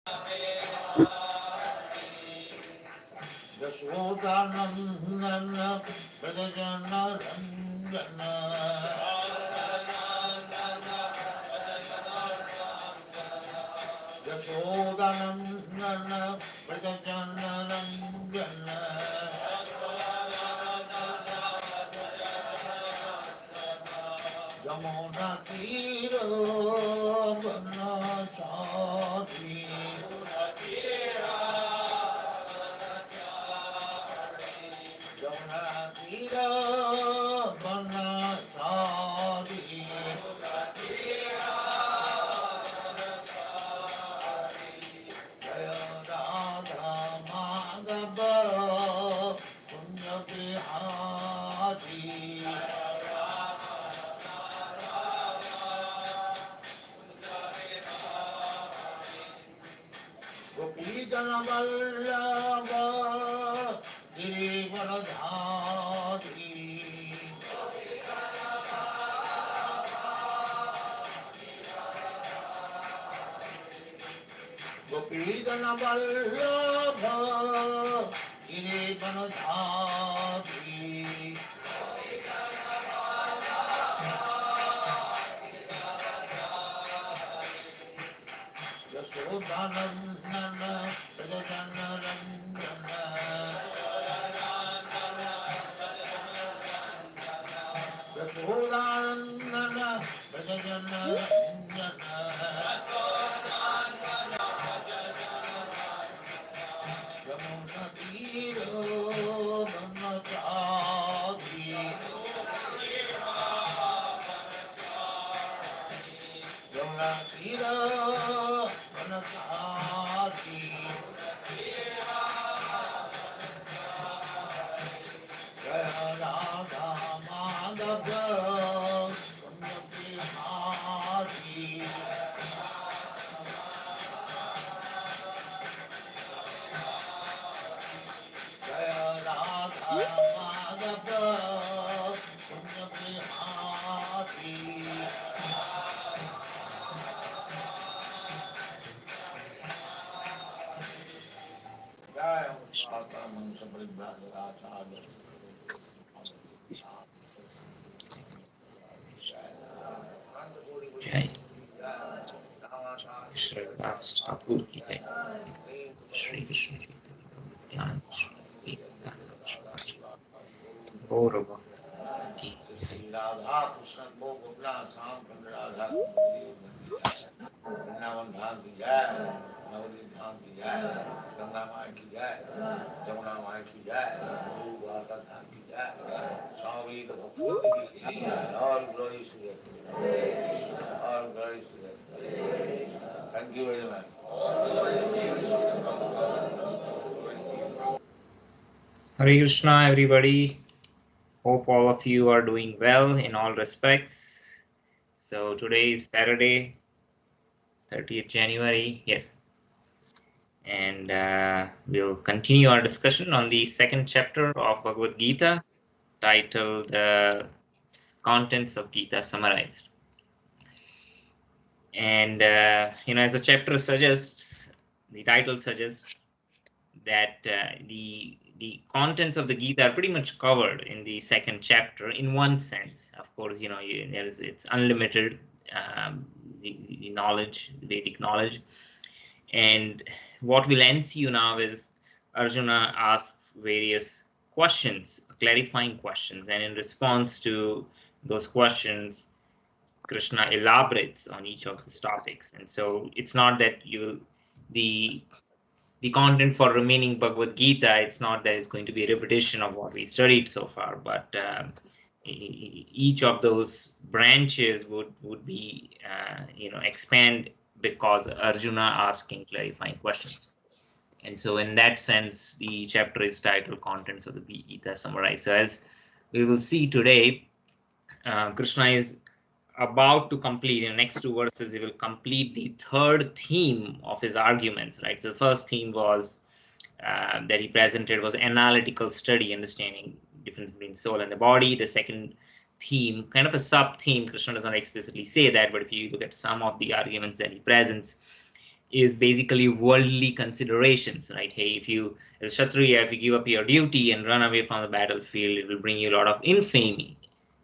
Yashodanandana Pradajana Ranjana Yashodanandana Pradajana Ranjana Yamuna Tira Vanachari Yamuna Tira Vanachari Jaya Radha Madhava Punya Bihari Gopi Jana Vallabha Giridharadhari Gopi Jana Vallabha Giridharadhari Yashodanandana Pradajana Ranjana Yashodanandana Pradajana Ranjana Yamuna Tiro Vanachari Yamuna Tiro Vanachari Jaya Radha Madhava Punya Bihari Jaya Radha Madhava Punya Bihari Jaya Shatram Sabridharacharyam Jai Shri Thakur ki Jai. Shri Krishna Chaitanya Shri Gaurava ki Jai. Radha Krishna Gopala Sam Radha Vrindavan धाम की जय, नवदीप धाम की जय, गंगा माई की जय, जमुना माई की जय, द्वारका धाम की जय, स्वामी भक्तों की जय, और ग्लोरी सुरे, और ग्लोरी सुरे। Thank you very much. Hare Krishna, everybody. Hope all of you are doing well in all respects. So today is Saturday, 30th January. Yes. And we'll continue our discussion on the second chapter of Bhagavad Gita, titled Contents of Gita Summarized. And, as the chapter suggests, the title suggests that the contents of the Gita are pretty much covered in the second chapter in one sense. Of course, it's unlimited, the knowledge, the Vedic knowledge. And what we'll ensue now is Arjuna asks various questions, clarifying questions, and in response to those questions, Krishna elaborates on each of these topics. And so it's not that the content for remaining Bhagavad Gita, it's not that it's going to be a repetition of what we studied so far, but each of those branches would be expand because Arjuna asking clarifying questions. And so in that sense, the chapter is titled Contents of the Gita Summarized. So as we will see today, Krishna is about to complete, in the next two verses, he will complete the third theme of his arguments, right? So the first theme was that he presented was analytical study, understanding difference between soul and the body. The second theme, kind of a sub-theme, Krishna does not explicitly say that, but if you look at some of the arguments that he presents, is basically worldly considerations, right? Hey, if you, as a Kshatriya, if you give up your duty and run away from the battlefield, it will bring you a lot of infamy.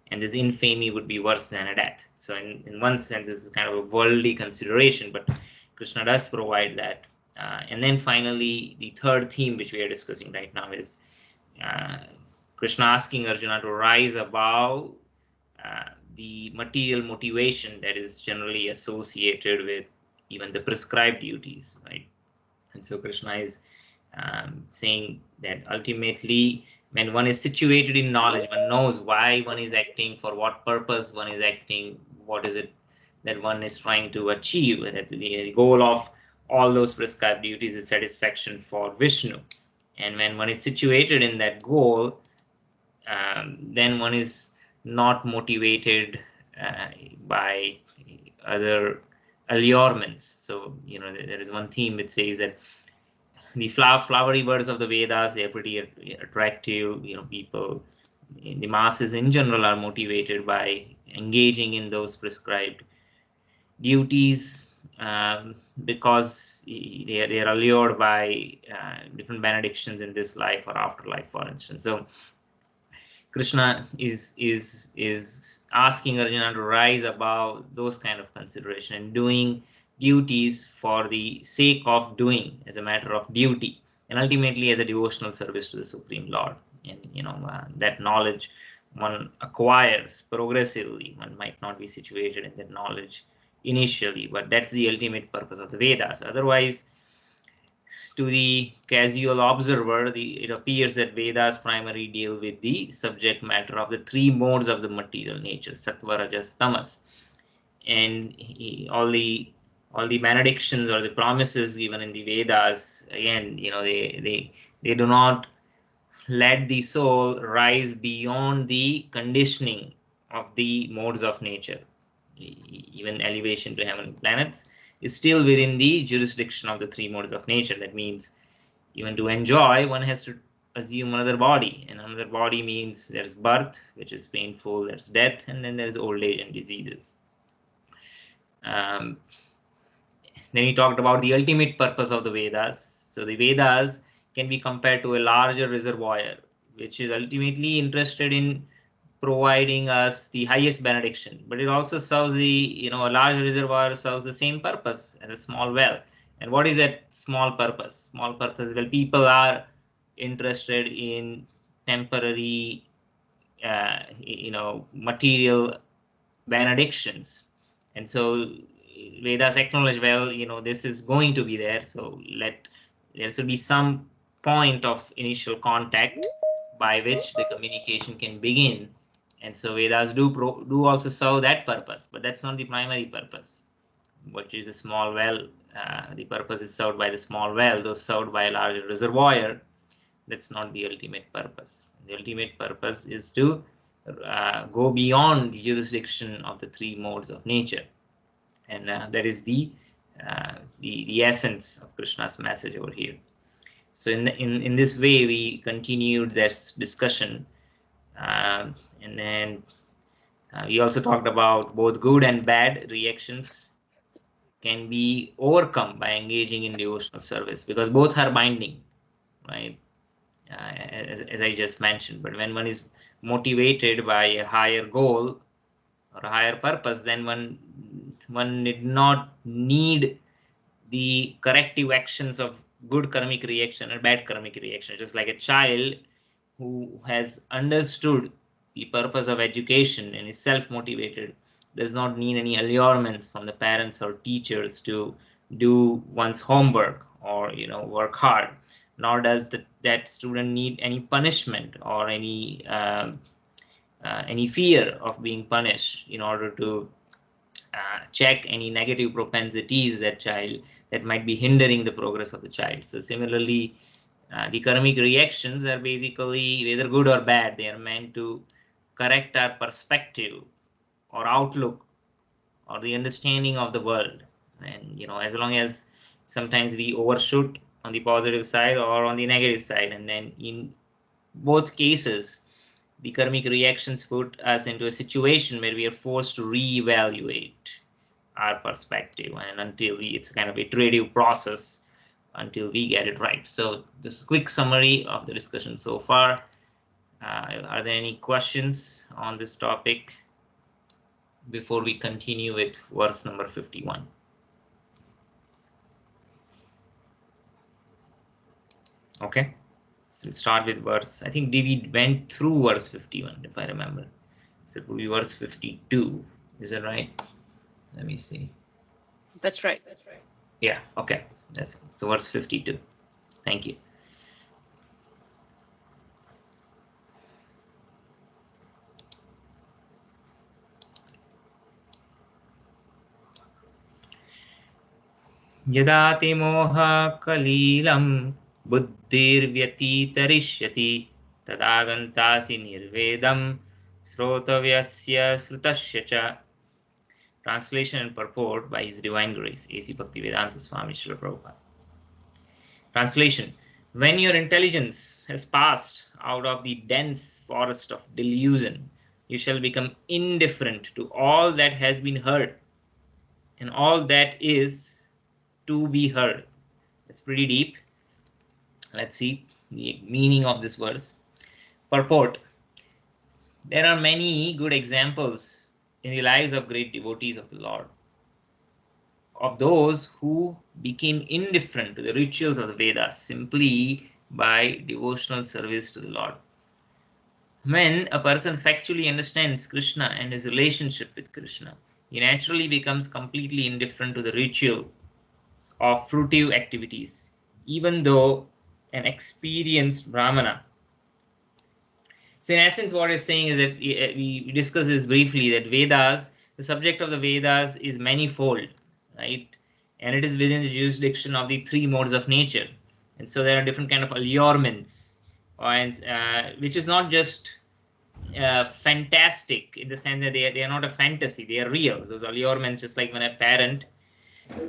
And this infamy would be worse than a death. So in one sense, this is kind of a worldly consideration, but Krishna does provide that. And then finally, the third theme which we are discussing right now is uh, Krishna asking Arjuna to rise above the material motivation that is generally associated with even the prescribed duties, right? And so Krishna is saying that ultimately, when one is situated in knowledge, one knows why one is acting, for what purpose one is acting, what is it that one is trying to achieve. That the goal of all those prescribed duties is satisfaction for Vishnu. And when one is situated in that goal, then one is not motivated by other allurements. So, there is one theme which says that the flowery words of the Vedas, they're pretty attractive. People, the masses in general, are motivated by engaging in those prescribed duties because they are allured by different benedictions in this life or afterlife, for instance. So Krishna is asking Arjuna to rise above those kind of consideration and doing duties for the sake of doing, as a matter of duty, and ultimately as a devotional service to the Supreme Lord. And that knowledge one acquires progressively. One might not be situated in that knowledge initially, but that's the ultimate purpose of the Vedas. Otherwise, to the casual observer, it appears that Vedas primarily deal with the subject matter of the three modes of the material nature: sattva, rajas, tamas. And all the benedictions or the promises given in the Vedas, again, they do not let the soul rise beyond the conditioning of the modes of nature. Even elevation to heavenly planets is still within the jurisdiction of the three modes of nature. That means even to enjoy, one has to assume another body, and another body means there's birth, which is painful, there's death, and then there's old age and diseases. Then we talked about the ultimate purpose of the Vedas. So the Vedas can be compared to a larger reservoir, which is ultimately interested in providing us the highest benediction, but it also serves a large reservoir serves the same purpose as a small well. And what is that small purpose? Small purpose, well, people are interested in temporary, material benedictions. And so Vedas acknowledge, well, this is going to be there. So there should be some point of initial contact by which the communication can begin. And so Vedas do also serve that purpose, but that's not the primary purpose, which is a small well. The purpose is served by the small well, though served by a larger reservoir. That's not the ultimate purpose. The ultimate purpose is to go beyond the jurisdiction of the three modes of nature, and that is the essence of Krishna's message over here. So in this way, we continued this discussion, and then we also talked about both good and bad reactions can be overcome by engaging in devotional service, because both are binding, right? As I just mentioned. But when one is motivated by a higher goal or a higher purpose, then one did not need the corrective actions of good karmic reaction or bad karmic reaction. Just like a child who has understood the purpose of education and is self-motivated does not need any allurements from the parents or teachers to do one's homework or work hard, nor does that student need any punishment or any fear of being punished in order to check any negative propensities that might be hindering the progress of the child. So similarly, the karmic reactions are basically whether good or bad. They are meant to correct our perspective or outlook or the understanding of the world. And as long as sometimes we overshoot on the positive side or on the negative side, and then in both cases, the karmic reactions put us into a situation where we are forced to reevaluate our perspective, and until it's kind of iterative process until we get it right. So just a quick summary of the discussion so far. Are there any questions on this topic before we continue with verse number 51? Okay, so we'll start with verse, I think we went through verse 51, if I remember. So it will be verse 52. Is that right? Let me see. That's right. Yeah, okay. So verse 52. Thank you. Yada te moha kalilam buddhirvyatitarishati tadagantasi nirvedam srotavyasya srutasya cha. Translation and purport by His Divine Grace, A.C. Bhaktivedanta Swami Srila Prabhupada. Translation: when your intelligence has passed out of the dense forest of delusion, you shall become indifferent to all that has been heard and all that is to be heard. It's pretty deep. Let's see the meaning of this verse. Purport: there are many good examples in the lives of great devotees of the Lord, of those who became indifferent to the rituals of the Vedas simply by devotional service to the Lord. When a person factually understands Krishna and his relationship with Krishna, he naturally becomes completely indifferent to the ritual of fruitive activities, even though an experienced Brahmana. So in essence, what it's saying is that we discussed this briefly, that Vedas, the subject of the Vedas is manifold, right? And it is within the jurisdiction of the three modes of nature. And so there are different kind of allurements, which is not just fantastic in the sense that they are not a fantasy, they are real. Those allurements, just like when a parent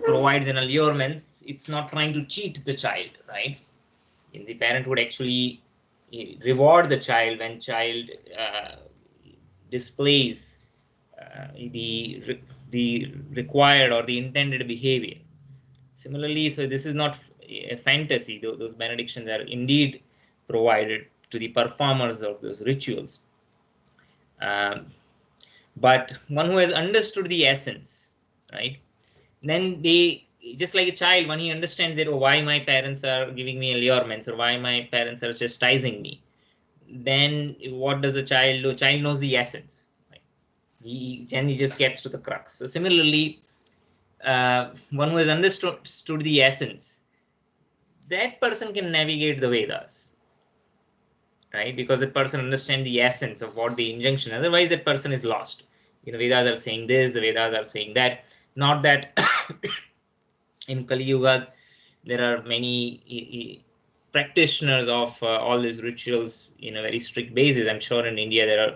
provides an allurement, it's not trying to cheat the child, right? And the parent would actually reward the child when child displays the required or the intended behavior. Similarly, so this is not a fantasy. Those benedictions are indeed provided to the performers of those rituals. But one who has understood the essence, right? Then they, just like a child, when he understands that, oh, why my parents are giving me allurements or why my parents are chastising me, then what does a child do? Child knows the essence. Right? He just gets to the crux. So similarly, one who has understood the essence, that person can navigate the Vedas, right? Because that person understands the essence of what the injunction. Otherwise, that person is lost. Vedas are saying this, the Vedas are saying that. Not that in Kali Yuga there are many practitioners of all these rituals in a very strict basis. I'm sure in India there are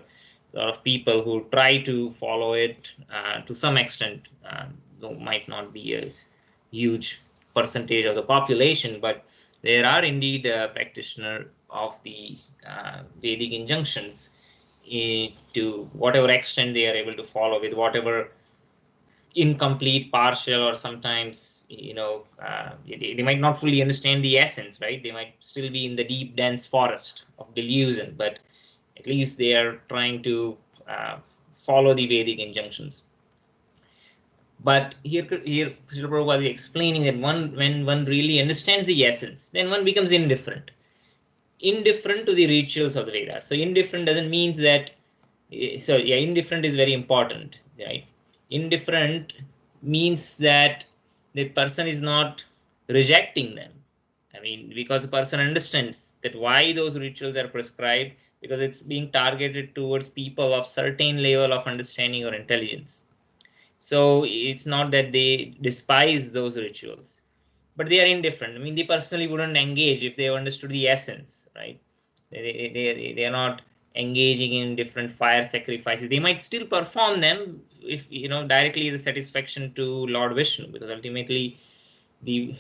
a lot of people who try to follow it to some extent, though might not be a huge percentage of the population, but there are indeed practitioners of the Vedic injunctions to whatever extent they are able to follow, with whatever incomplete, partial, or sometimes they might not fully understand the essence, right? They might still be in the deep, dense forest of delusion, but at least they are trying to follow the Vedic injunctions. But here Srila Prabhupada is explaining that when one really understands the essence, then one becomes indifferent to the rituals of the Vedas. So indifferent doesn't mean that, indifferent is very important, right? Indifferent means that the person is not rejecting them. I mean, because the person understands that why those rituals are prescribed, because it's being targeted towards people of certain level of understanding or intelligence. So it's not that they despise those rituals, but they are indifferent. I mean, they personally wouldn't engage if they understood the essence, right? They are not engaging in different fire sacrifices. They might still perform them if directly the satisfaction to Lord Vishnu, because ultimately the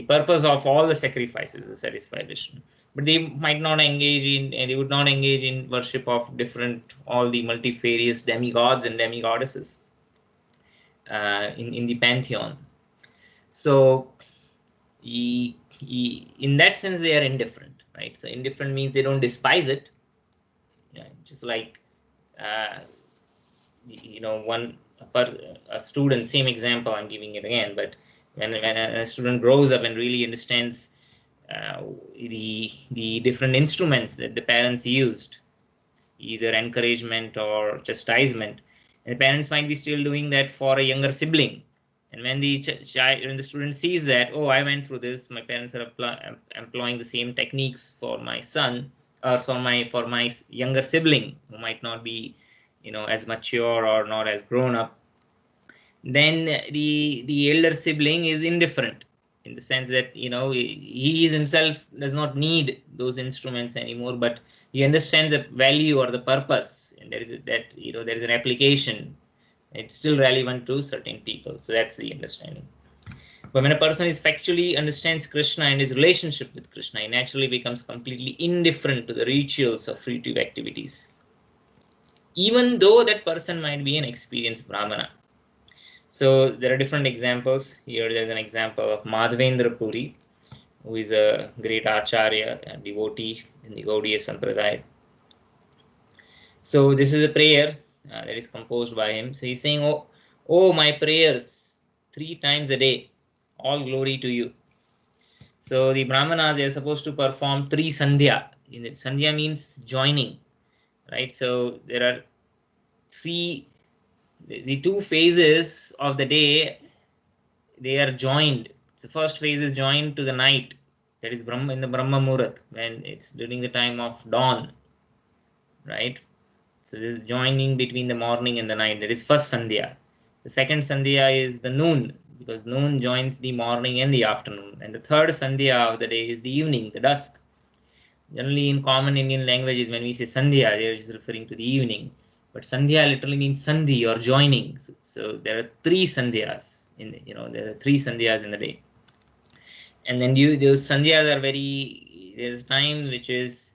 purpose of all the sacrifices is to satisfy Vishnu. But they might not engage in, and they would not engage in worship of all the multifarious demigods and demigoddesses. in the pantheon. So in that sense, they are indifferent, right? So indifferent means they don't despise it. Just like a student, same example I'm giving it again, but when a student grows up and really understands the different instruments that the parents used, either encouragement or chastisement, and the parents might be still doing that for a younger sibling. And when the when the student sees that, oh, I went through this, my parents are employing the same techniques for my son, or for my younger sibling who might not be, as mature or not as grown up, then the elder sibling is indifferent, in the sense that he himself does not need those instruments anymore, but he understands the value or the purpose, and there is an application. It's still relevant to certain people. So that's the understanding. But when a person is factually understands Krishna and his relationship with Krishna, he naturally becomes completely indifferent to the rituals of fruitive activities, even though that person might be an experienced Brahmana. So there are different examples. Here there's an example of Madhavendra Puri, who is a great acharya and devotee in the Gaudiya Sampradaya. So this is a prayer that is composed by him. So he's saying, oh, my prayers 3 times a day, all glory to you. So the Brahmanas, they are supposed to perform 3 sandhya. Sandhya means joining, right? So there are 3, the 2 phases of the day, they are joined. The first phase is joined to the night, that is Brahma, in the Brahma Muhurat, when it's during the time of dawn, right? So this is joining between the morning and the night. That is first sandhya. The second sandhya is the noon, because noon joins the morning and the afternoon. And the third sandhya of the day is the evening, the dusk. Generally, in common Indian languages, when we say sandhya, they are just referring to the evening. But sandhya literally means sandhi, or joining. So there are 3 sandhyas. There are 3 sandhyas in the day. And then those sandhyas are there's time which is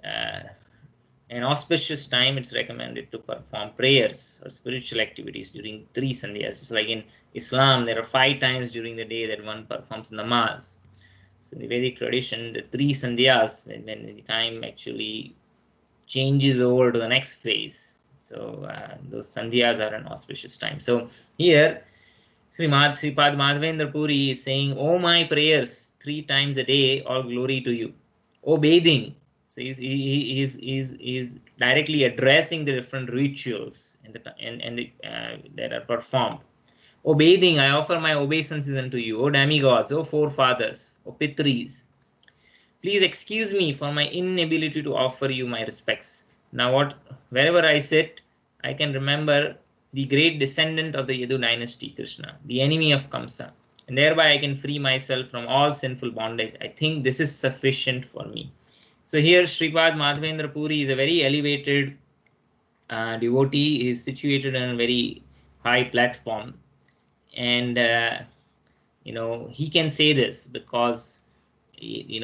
an auspicious time. It's recommended to perform prayers or spiritual activities during 3 sandhyas. Just like in Islam, there are 5 times during the day that one performs namaz. So in the Vedic tradition, the 3 sandhyas, when the time actually changes over to the next phase. So those sandhyas are an auspicious time. So here, Sripad Madhavendra Puri is saying, oh, my prayers 3 times a day, all glory to you. Oh, bathing. So he's directly addressing the different rituals that are performed. O bathing, I offer my obeisances unto you. O demigods, O forefathers, O pitris, please excuse me for my inability to offer you my respects. Now wherever I sit, I can remember the great descendant of the Yadu dynasty, Krishna, the enemy of Kamsa, and thereby I can free myself from all sinful bondage. I think this is sufficient for me. So here Sripad Madhavendra Puri is a very elevated devotee. He is situated on a very high platform, and he can say this because he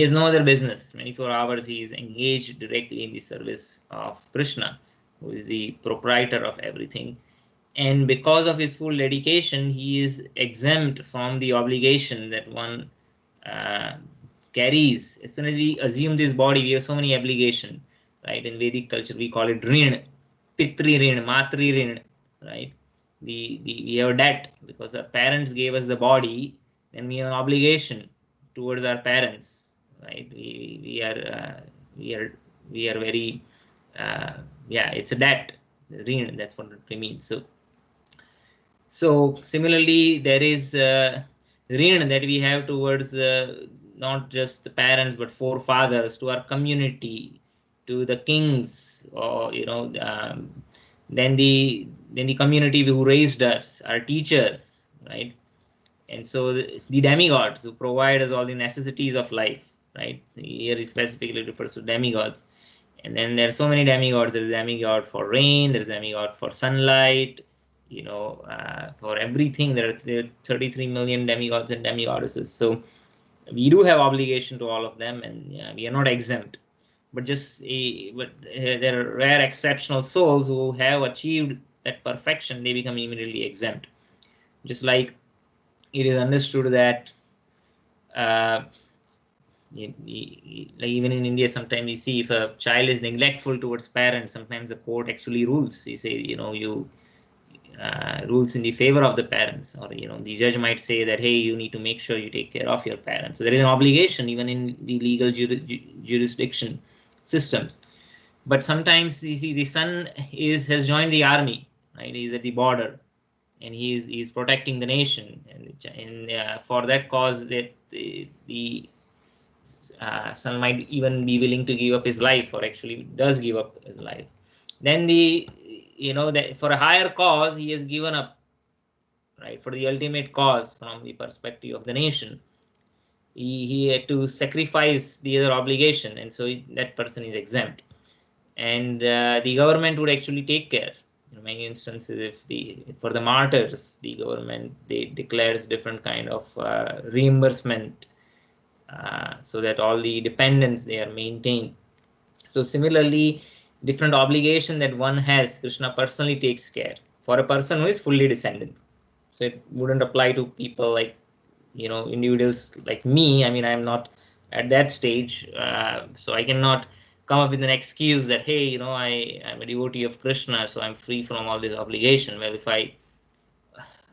has no other business. 24 hours he is engaged directly in the service of Krishna, who is the proprietor of everything. And because of his full dedication, he is exempt from the obligation that one carries. As soon as we assume this body, we have so many obligations, right? In Vedic culture, we call it rin, pitri rin, matri rin, right? We have debt because our parents gave us the body, then we have an obligation towards our parents, right? We are very it's a debt, rin, that's what it means. So similarly, there is rin that we have towards not just the parents but forefathers, to our community, to the kings, or then the community who raised us, our teachers, right? And so the demigods who provide us all the necessities of life, right? Here he specifically refers to demigods. And then there are so many demigods. There's a demigod for rain, there's a demigod for sunlight, for everything. There are 33 million demigods and demigoddesses. So we do have obligation to all of them, and we are not exempt. But there are rare exceptional souls who have achieved that perfection, they become immediately exempt. Just like it is understood that like even in India, sometimes we see if a child is neglectful towards parents, sometimes the court actually rules. You say, you rules in the favor of the parents, or the judge might say that, hey, you need to make sure you take care of your parents. So there is an obligation even in the legal jurisdiction systems. But sometimes you see the son has joined the army, right? He's at the border, and he's protecting the nation, and for that cause, that the son might even be willing to give up his life, or actually does give up his life. Then that for a higher cause he has given up, right? For the ultimate cause, from the perspective of the nation, he had to sacrifice the other obligation, and so that person is exempt. And the government would actually take care. In many instances, for the martyrs, the government, they declares different kind of reimbursement, so that all the dependents, they are maintained. So similarly, different obligation that one has, Krishna personally takes care for a person who is fully descendant. So it wouldn't apply to people like, individuals like me. I mean, I'm not at that stage, so I cannot come up with an excuse that, hey, I'm a devotee of Krishna, so I'm free from all this obligation. Well, if I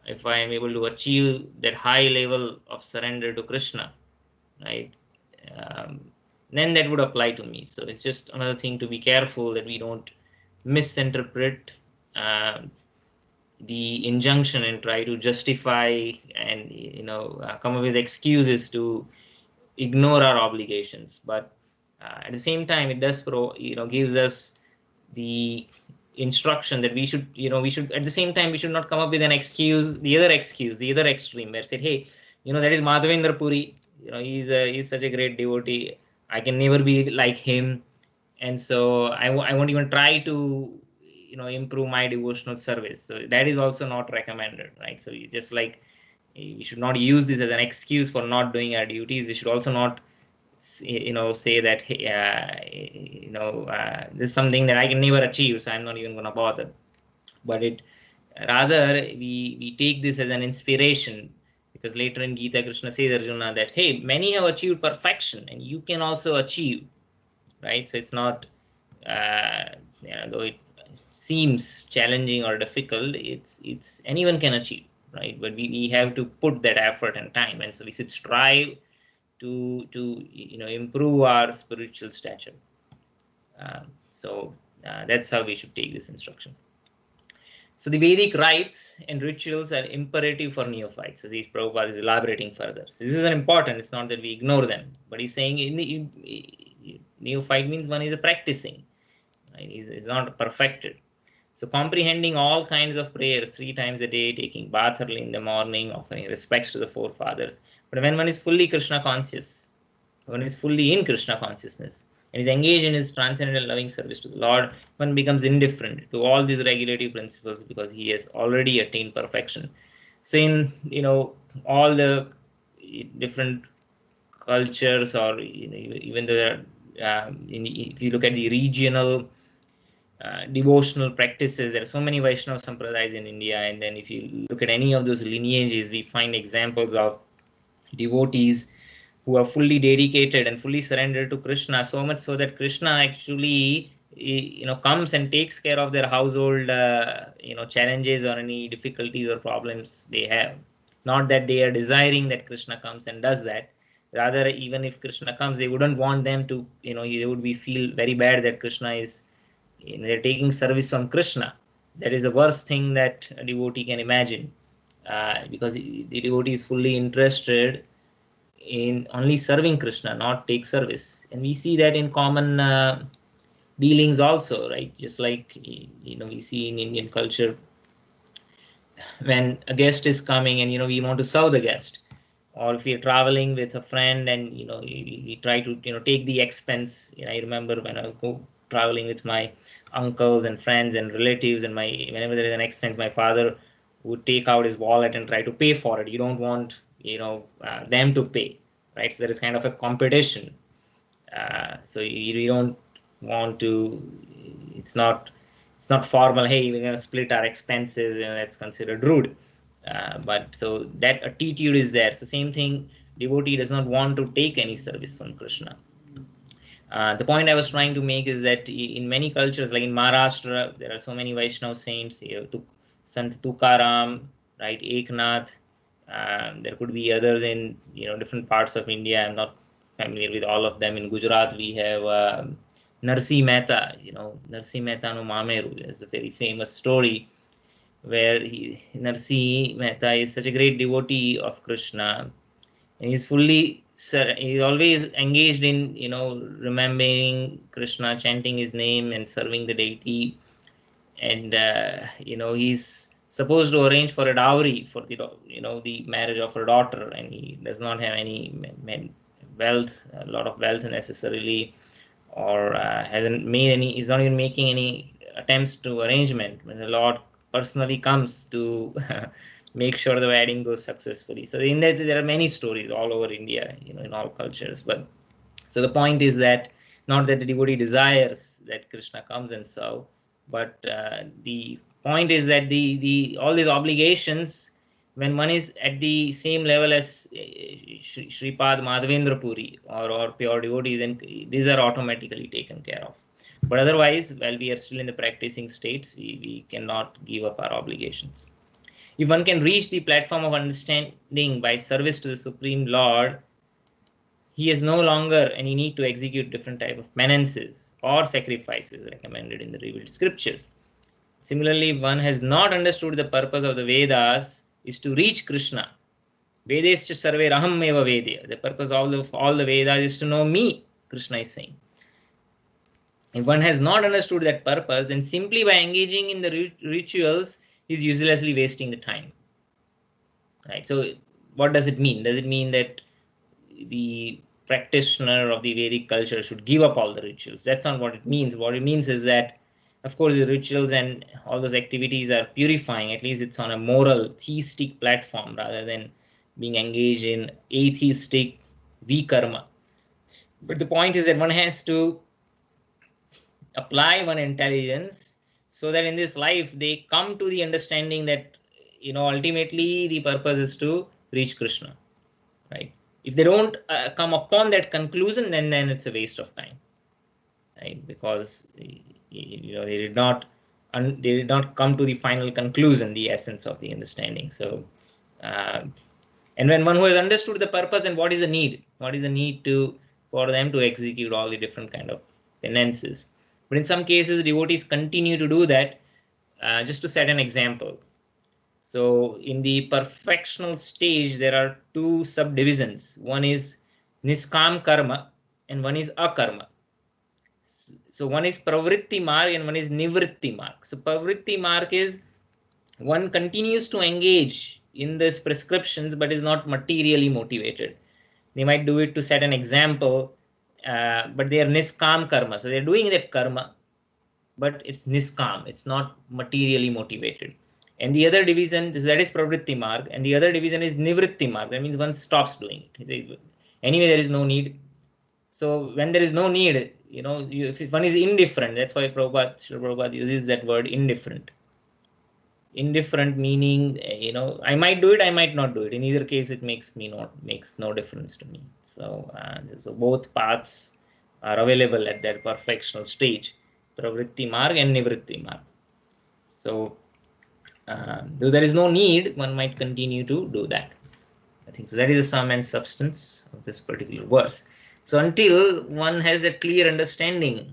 am able to achieve that high level of surrender to Krishna, right, um, then that would apply to me. So it's just another thing to be careful that we don't misinterpret the injunction and try to justify and come up with excuses to ignore our obligations. But at the same time, it does gives us the instruction that we should at the same time, we should not come up with an excuse, the other extreme, where said, hey, that is Madhavendra Puri, he's such a great devotee, I can never be like him, and so I won't even try to improve my devotional service. So that is also not recommended, right? So you just like, we should not use this as an excuse for not doing our duties. We should also not say that, hey, this is something that I can never achieve, so I'm not even going to bother. But rather, we take this as an inspiration, because later in Gita, Krishna says, Arjuna, that, hey, many have achieved perfection and you can also achieve, right? So it's not, though it seems challenging or difficult, it's anyone can achieve, right? But we have to put that effort and time, and so we should strive to improve our spiritual stature. So that's how we should take this instruction. So the Vedic rites and rituals are imperative for neophytes. So these Prabhupada is elaborating further. So this is an important. It's not that we ignore them, but he's saying neophyte means one is a practicing, right? He's not perfected. So comprehending all kinds of prayers 3 times a day, taking bath early in the morning, offering respects to the forefathers. But when one is fully Krishna conscious, one is fully in Krishna consciousness, and is engaged in his transcendental loving service to the Lord, one becomes indifferent to all these regulative principles because he has already attained perfection. So in all the different cultures, or even if you look at the regional devotional practices, there are so many Vaishnava sampradayas in India, and then if you look at any of those lineages, we find examples of devotees who are fully dedicated and fully surrendered to Krishna, so much so that Krishna actually comes and takes care of their household challenges or any difficulties or problems they have. Not that they are desiring that Krishna comes and does that. Rather, even if Krishna comes, they wouldn't want them to, they would be feel very bad that Krishna is, they're taking service from Krishna. That is the worst thing that a devotee can imagine, because the devotee is fully interested in only serving Krishna, not take service. And we see that in common dealings also, right? Just like we see in Indian culture, when a guest is coming and we want to serve the guest, or if we're traveling with a friend and we try to take the expense. I remember when I go traveling with my uncles and friends and relatives, and whenever there is an expense, my father would take out his wallet and try to pay for it. You don't want them to pay, right? So there is kind of a competition. So you don't want to. It's not It's not formal. Hey, we're gonna split our expenses. That's considered rude. But so that attitude is there. So same thing. Devotee does not want to take any service from Krishna. The point I was trying to make is that in many cultures, like in Maharashtra, there are so many Vaishnava saints. Sant Tukaram, right? Eknath. There could be others in different parts of India. I'm not familiar with all of them. In Gujarat, we have Narsi Mehta. Narsi Mehta no Mameru. There's a very famous story where Narsi Mehta is such a great devotee of Krishna, and he's always engaged in remembering Krishna, chanting his name and serving the deity. And he's supposed to arrange for a dowry for the marriage of her daughter, and he does not have any wealth, a lot of wealth necessarily, or hasn't made any, he's not even making any attempts to arrangement when the Lord personally comes to make sure the wedding goes successfully. So in that, there are many stories all over India, in all cultures. But so the point is that not that the devotee desires that Krishna comes and serve, but the point is that the all these obligations, when one is at the same level as Shripad Madhavendra Puri or pure devotees, then these are automatically taken care of. But otherwise, while we are still in the practicing states, we cannot give up our obligations. If one can reach the platform of understanding by service to the Supreme Lord, he has no longer any need to execute different type of penances or sacrifices recommended in the revealed scriptures. Similarly, one has not understood the purpose of the Vedas is to reach Krishna. Vedescha sarve raham eva vedya. The purpose of all the Vedas is to know me, Krishna is saying. If one has not understood that purpose, then simply by engaging in the rituals, he is uselessly wasting the time. Right? So what does it mean? Does it mean that the practitioner of the Vedic culture should give up all the rituals? That's not what it means. What it means is that, of course, the rituals and all those activities are purifying. At least it's on a moral, theistic platform rather than being engaged in atheistic vikarma. But the point is that one has to apply one intelligence so that in this life they come to the understanding that ultimately the purpose is to reach Krishna, right? If they don't come upon that conclusion, then it's a waste of time, right? Because they did not come to the final conclusion, the essence of the understanding. So and when one who has understood the purpose, and what is the need for them to execute all the different kind of penances. But in some cases, devotees continue to do that. Just to set an example, so in the perfectional stage, there are two subdivisions. One is niskam karma and one is akarma. So one is pravritti marg and one is nivritti marg. So pravritti marg is one continues to engage in these prescriptions but is not materially motivated. They might do it to set an example, but they are niskam karma. So they're doing that karma, but it's niskam. It's not materially motivated. And the other division, that is pravritti marg, and the other division is nivritti marg. That means one stops doing it. Anyway, there is no need. So when there is no need, if one is indifferent, that's why Prabhupada uses that word indifferent. Indifferent meaning, I might do it, I might not do it. In either case, it makes no difference to me. So, so both paths are available at that perfectional stage, pravritti marg and nivritti marg. So, though there is no need, one might continue to do that. I think so. That is the sum and substance of this particular verse. So until one has a clear understanding,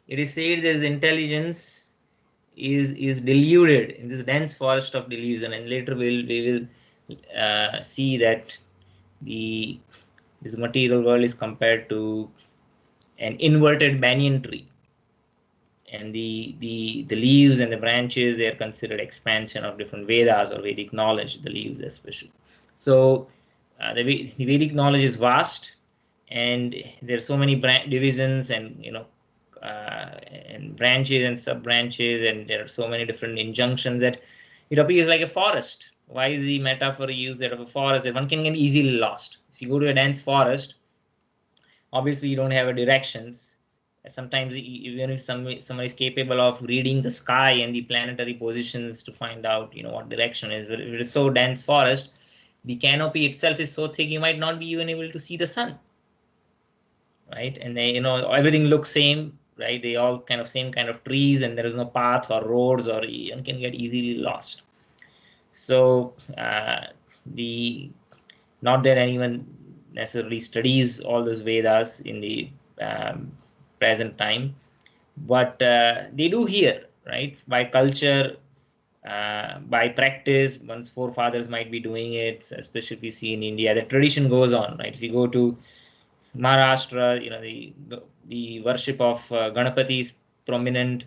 it is said that intelligence is deluded in this dense forest of delusion, and later we will see that this material world is compared to an inverted banyan tree, and the leaves and the branches, they are considered expansion of different Vedas or Vedic knowledge, the leaves especially. So the Vedic knowledge is vast, and there are so many divisions and and branches and sub branches, and there are so many different injunctions that it appears like a forest. Why is the metaphor used that of a forest? That one can get easily lost. If you go to a dense forest, obviously you don't have a directions. Sometimes even if someone is capable of reading the sky and the planetary positions to find out, what direction is, if it is so dense forest, the canopy itself is so thick, you might not be even able to see the sun, right? And they, everything looks same, right? They all kind of same kind of trees, and there is no path or roads, or you can get easily lost. So the not that anyone necessarily studies all those Vedas in the present time, but they do hear, right? By culture, by practice, one's forefathers might be doing it, especially if you see in India, the tradition goes on, right? If you go to Maharashtra, the worship of Ganapati is prominent.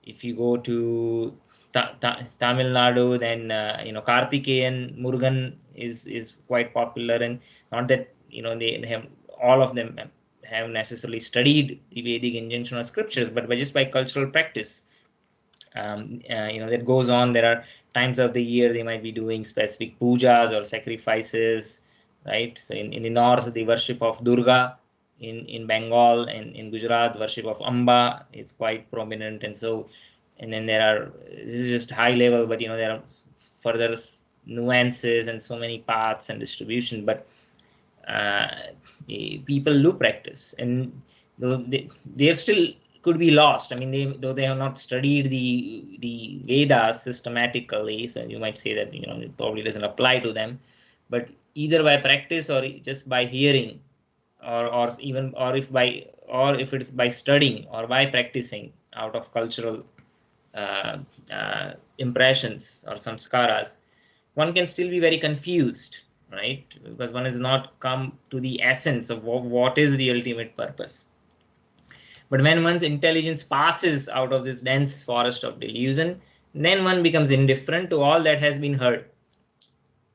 If you go to Tamil Nadu, then Kartikeyan Murugan is quite popular, and not that they have all of them have necessarily studied the Vedic injunctional scriptures, but just by cultural practice, that goes on. There are times of the year they might be doing specific pujas or sacrifices, right? So in the north, the worship of Durga. In Bengal and in Gujarat, worship of Amba is quite prominent, and then there are, this is just high level, but there are further nuances and so many paths and distribution. But people do practice, and though they still could be lost. I mean, though they have not studied the Vedas systematically, so you might say that it probably doesn't apply to them. But either by practice or just by hearing, or if it's by studying or by practicing out of cultural impressions or samskaras, one can still be very confused, right? Because one has not come to the essence of what is the ultimate purpose. But when one's intelligence passes out of this dense forest of delusion, then one becomes indifferent to all that has been heard.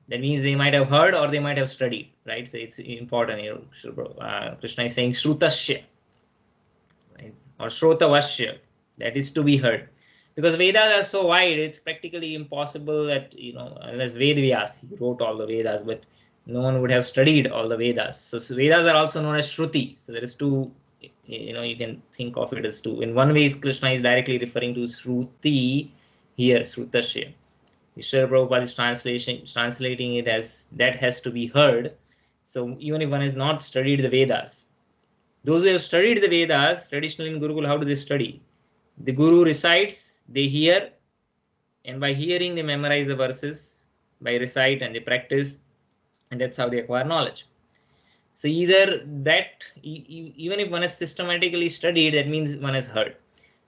That means they might have heard or they might have studied, right? So it's important here. Krishna is saying Shrutasya, right? Or Shrotavasya, that is to be heard. Because Vedas are so wide, it's practically impossible that, unless Vedvyas, he wrote all the Vedas, but no one would have studied all the Vedas. So Vedas are also known as Shruti. So there is two, you can think of it as two. In one way, Krishna is directly referring to Shruti here, Shrutasya. Srila Prabhupada is translating it as that has to be heard. So even if one has not studied the Vedas, those who have studied the Vedas, traditionally in Gurukul, how do they study? The Guru recites, they hear, and by hearing they memorize the verses, by recite and they practice, and that's how they acquire knowledge. So either that, even if one has systematically studied, that means one has heard.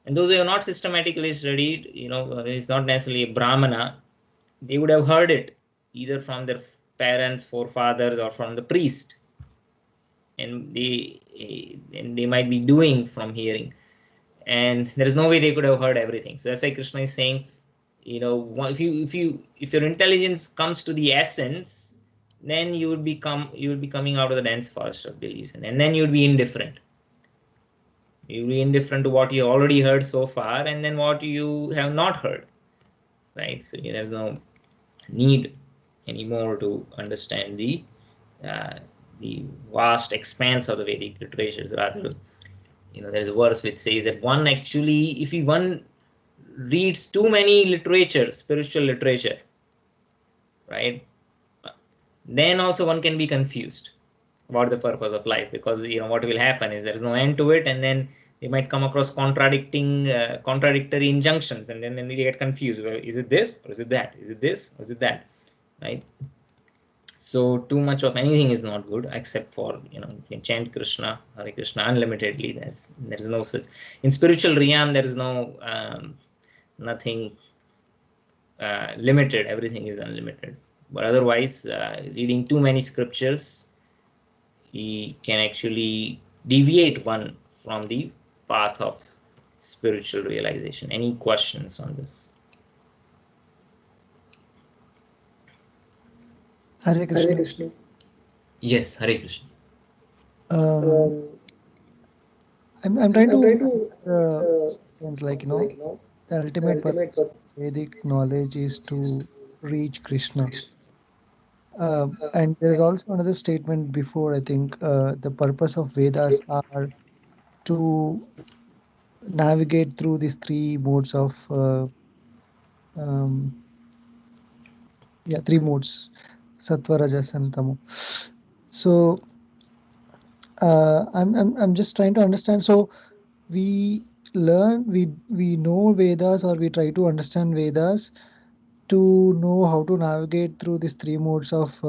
And those who have not systematically studied, it's not necessarily a Brahmana, they would have heard it either from their parents, forefathers, or from the priest, and they might be doing from hearing, and there is no way they could have heard everything. So that's why Krishna is saying, if your intelligence comes to the essence, then you would be coming out of the dense forest of delusion, and then you would be indifferent. You'll be indifferent to what you already heard so far, and then what you have not heard, right? So there's no need anymore to understand the vast expanse of the Vedic literatures. Rather, there's a verse which says that if one reads too many literature, spiritual literature, right, then also one can be confused about the purpose of life, because what will happen is there is no end to it, and then they might come across contradictory injunctions, and then they get confused. Well, is it this or is it that? Is it this or is it that? Right? So too much of anything is not good, except for you can chant Krishna, Hare Krishna unlimitedly. There is no such in spiritual realm. There is no nothing limited. Everything is unlimited. But otherwise, reading too many scriptures, he can actually deviate one from the path of spiritual realization. Any questions on this? Hare Krishna. Yes, Hare Krishna. I'm trying to like the ultimate purpose of Vedic knowledge is to reach Krishna. And there is also another statement before, I think, the purpose of Vedas are to navigate through these three modes of three modes, sattva, rajas, and tamo. So I'm just trying to understand. So we learn, we know Vedas, or we try to understand Vedas to know how to navigate through these three modes of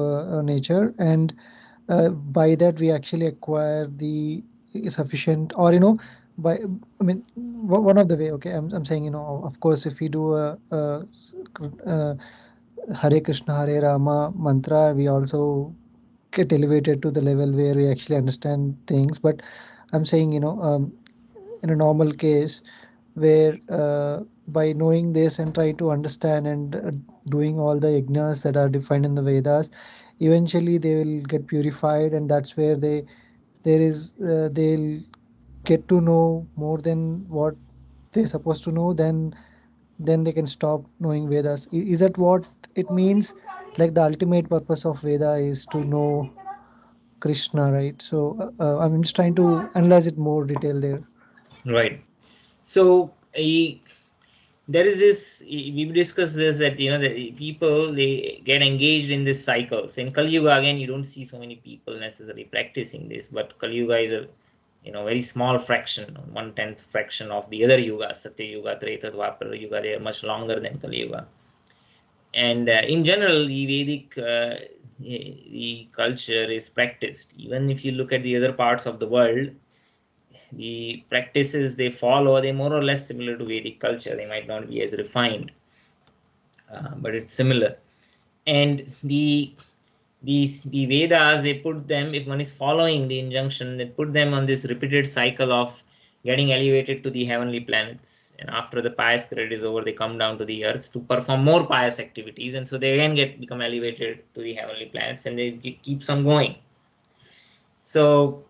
nature, and by that we actually acquire the sufficient, or by, I mean, one of the way. Okay, I'm saying, of course, if we do a Hare Krishna, Hare Rama mantra, we also get elevated to the level where we actually understand things. But I'm saying, in a normal case, where by knowing this and trying to understand and doing all the yajnas that are defined in the Vedas, eventually they will get purified, and that's where they'll get to know more than what they're supposed to know. Then they can stop knowing Vedas. Is that what it means? Like the ultimate purpose of Veda is to know Krishna, right? So I'm just trying to analyze it more detail there. Right. So there is this, we've discussed this, that the people, they get engaged in this cycles. In Kali Yuga, again, you don't see so many people necessarily practicing this, but Kali Yuga is a very small fraction, 1/10 fraction of the other yugas, Satya Yuga, Treta, Dwapara Yuga. They are much longer than Kali Yuga. And in general, the Vedic the culture is practiced. Even if you look at the other parts of the world, the practices they follow, they're more or less similar to Vedic culture. They might not be as refined, but it's similar. And the Vedas, they put them, if one is following the injunction, they put them on this repeated cycle of getting elevated to the heavenly planets. And after the pious period is over, they come down to the earth to perform more pious activities. And so they again become elevated to the heavenly planets, and they keeps on going. So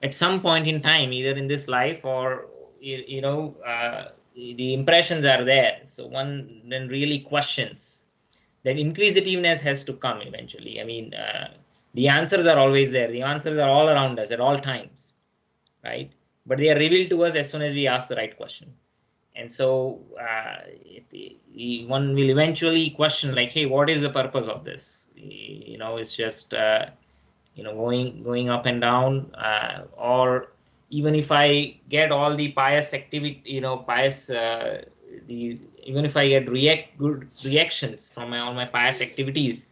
at some point in time, either in this life or the impressions are there. So one then really questions. That inquisitiveness has to come eventually. I mean, the answers are always there. The answers are all around us at all times, right? But they are revealed to us as soon as we ask the right question. And so one will eventually question, like, hey, what is the purpose of this? It's just going up and down, or even if I get all the pious activity, even if I get good reactions from all my pious activities,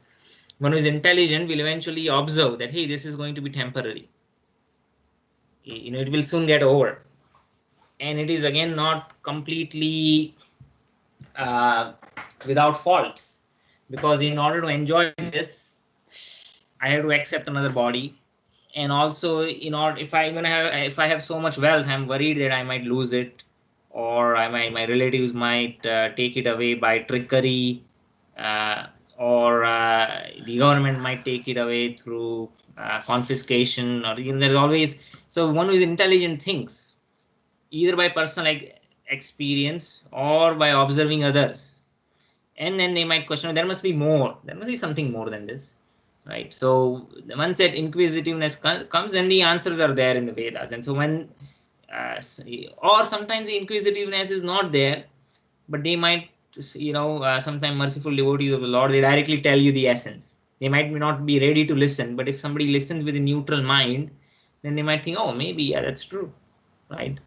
one who is intelligent will eventually observe that, hey, this is going to be temporary. It will soon get over, and it is again not completely without faults, because in order to enjoy this, I have to accept another body. And also, if I have so much wealth, I'm worried that I might lose it, or my relatives might take it away by trickery, or the government might take it away through confiscation, or there's always. So one who is intelligent thinks either by personal experience or by observing others, and then they might question, there must be more, there must be something more than this. Right. So once that inquisitiveness comes, then the answers are there in the Vedas. And so when, or sometimes the inquisitiveness is not there, but they might, sometimes merciful devotees of the Lord, they directly tell you the essence. They might not be ready to listen, but if somebody listens with a neutral mind, then they might think, oh, maybe, yeah, that's true. Right.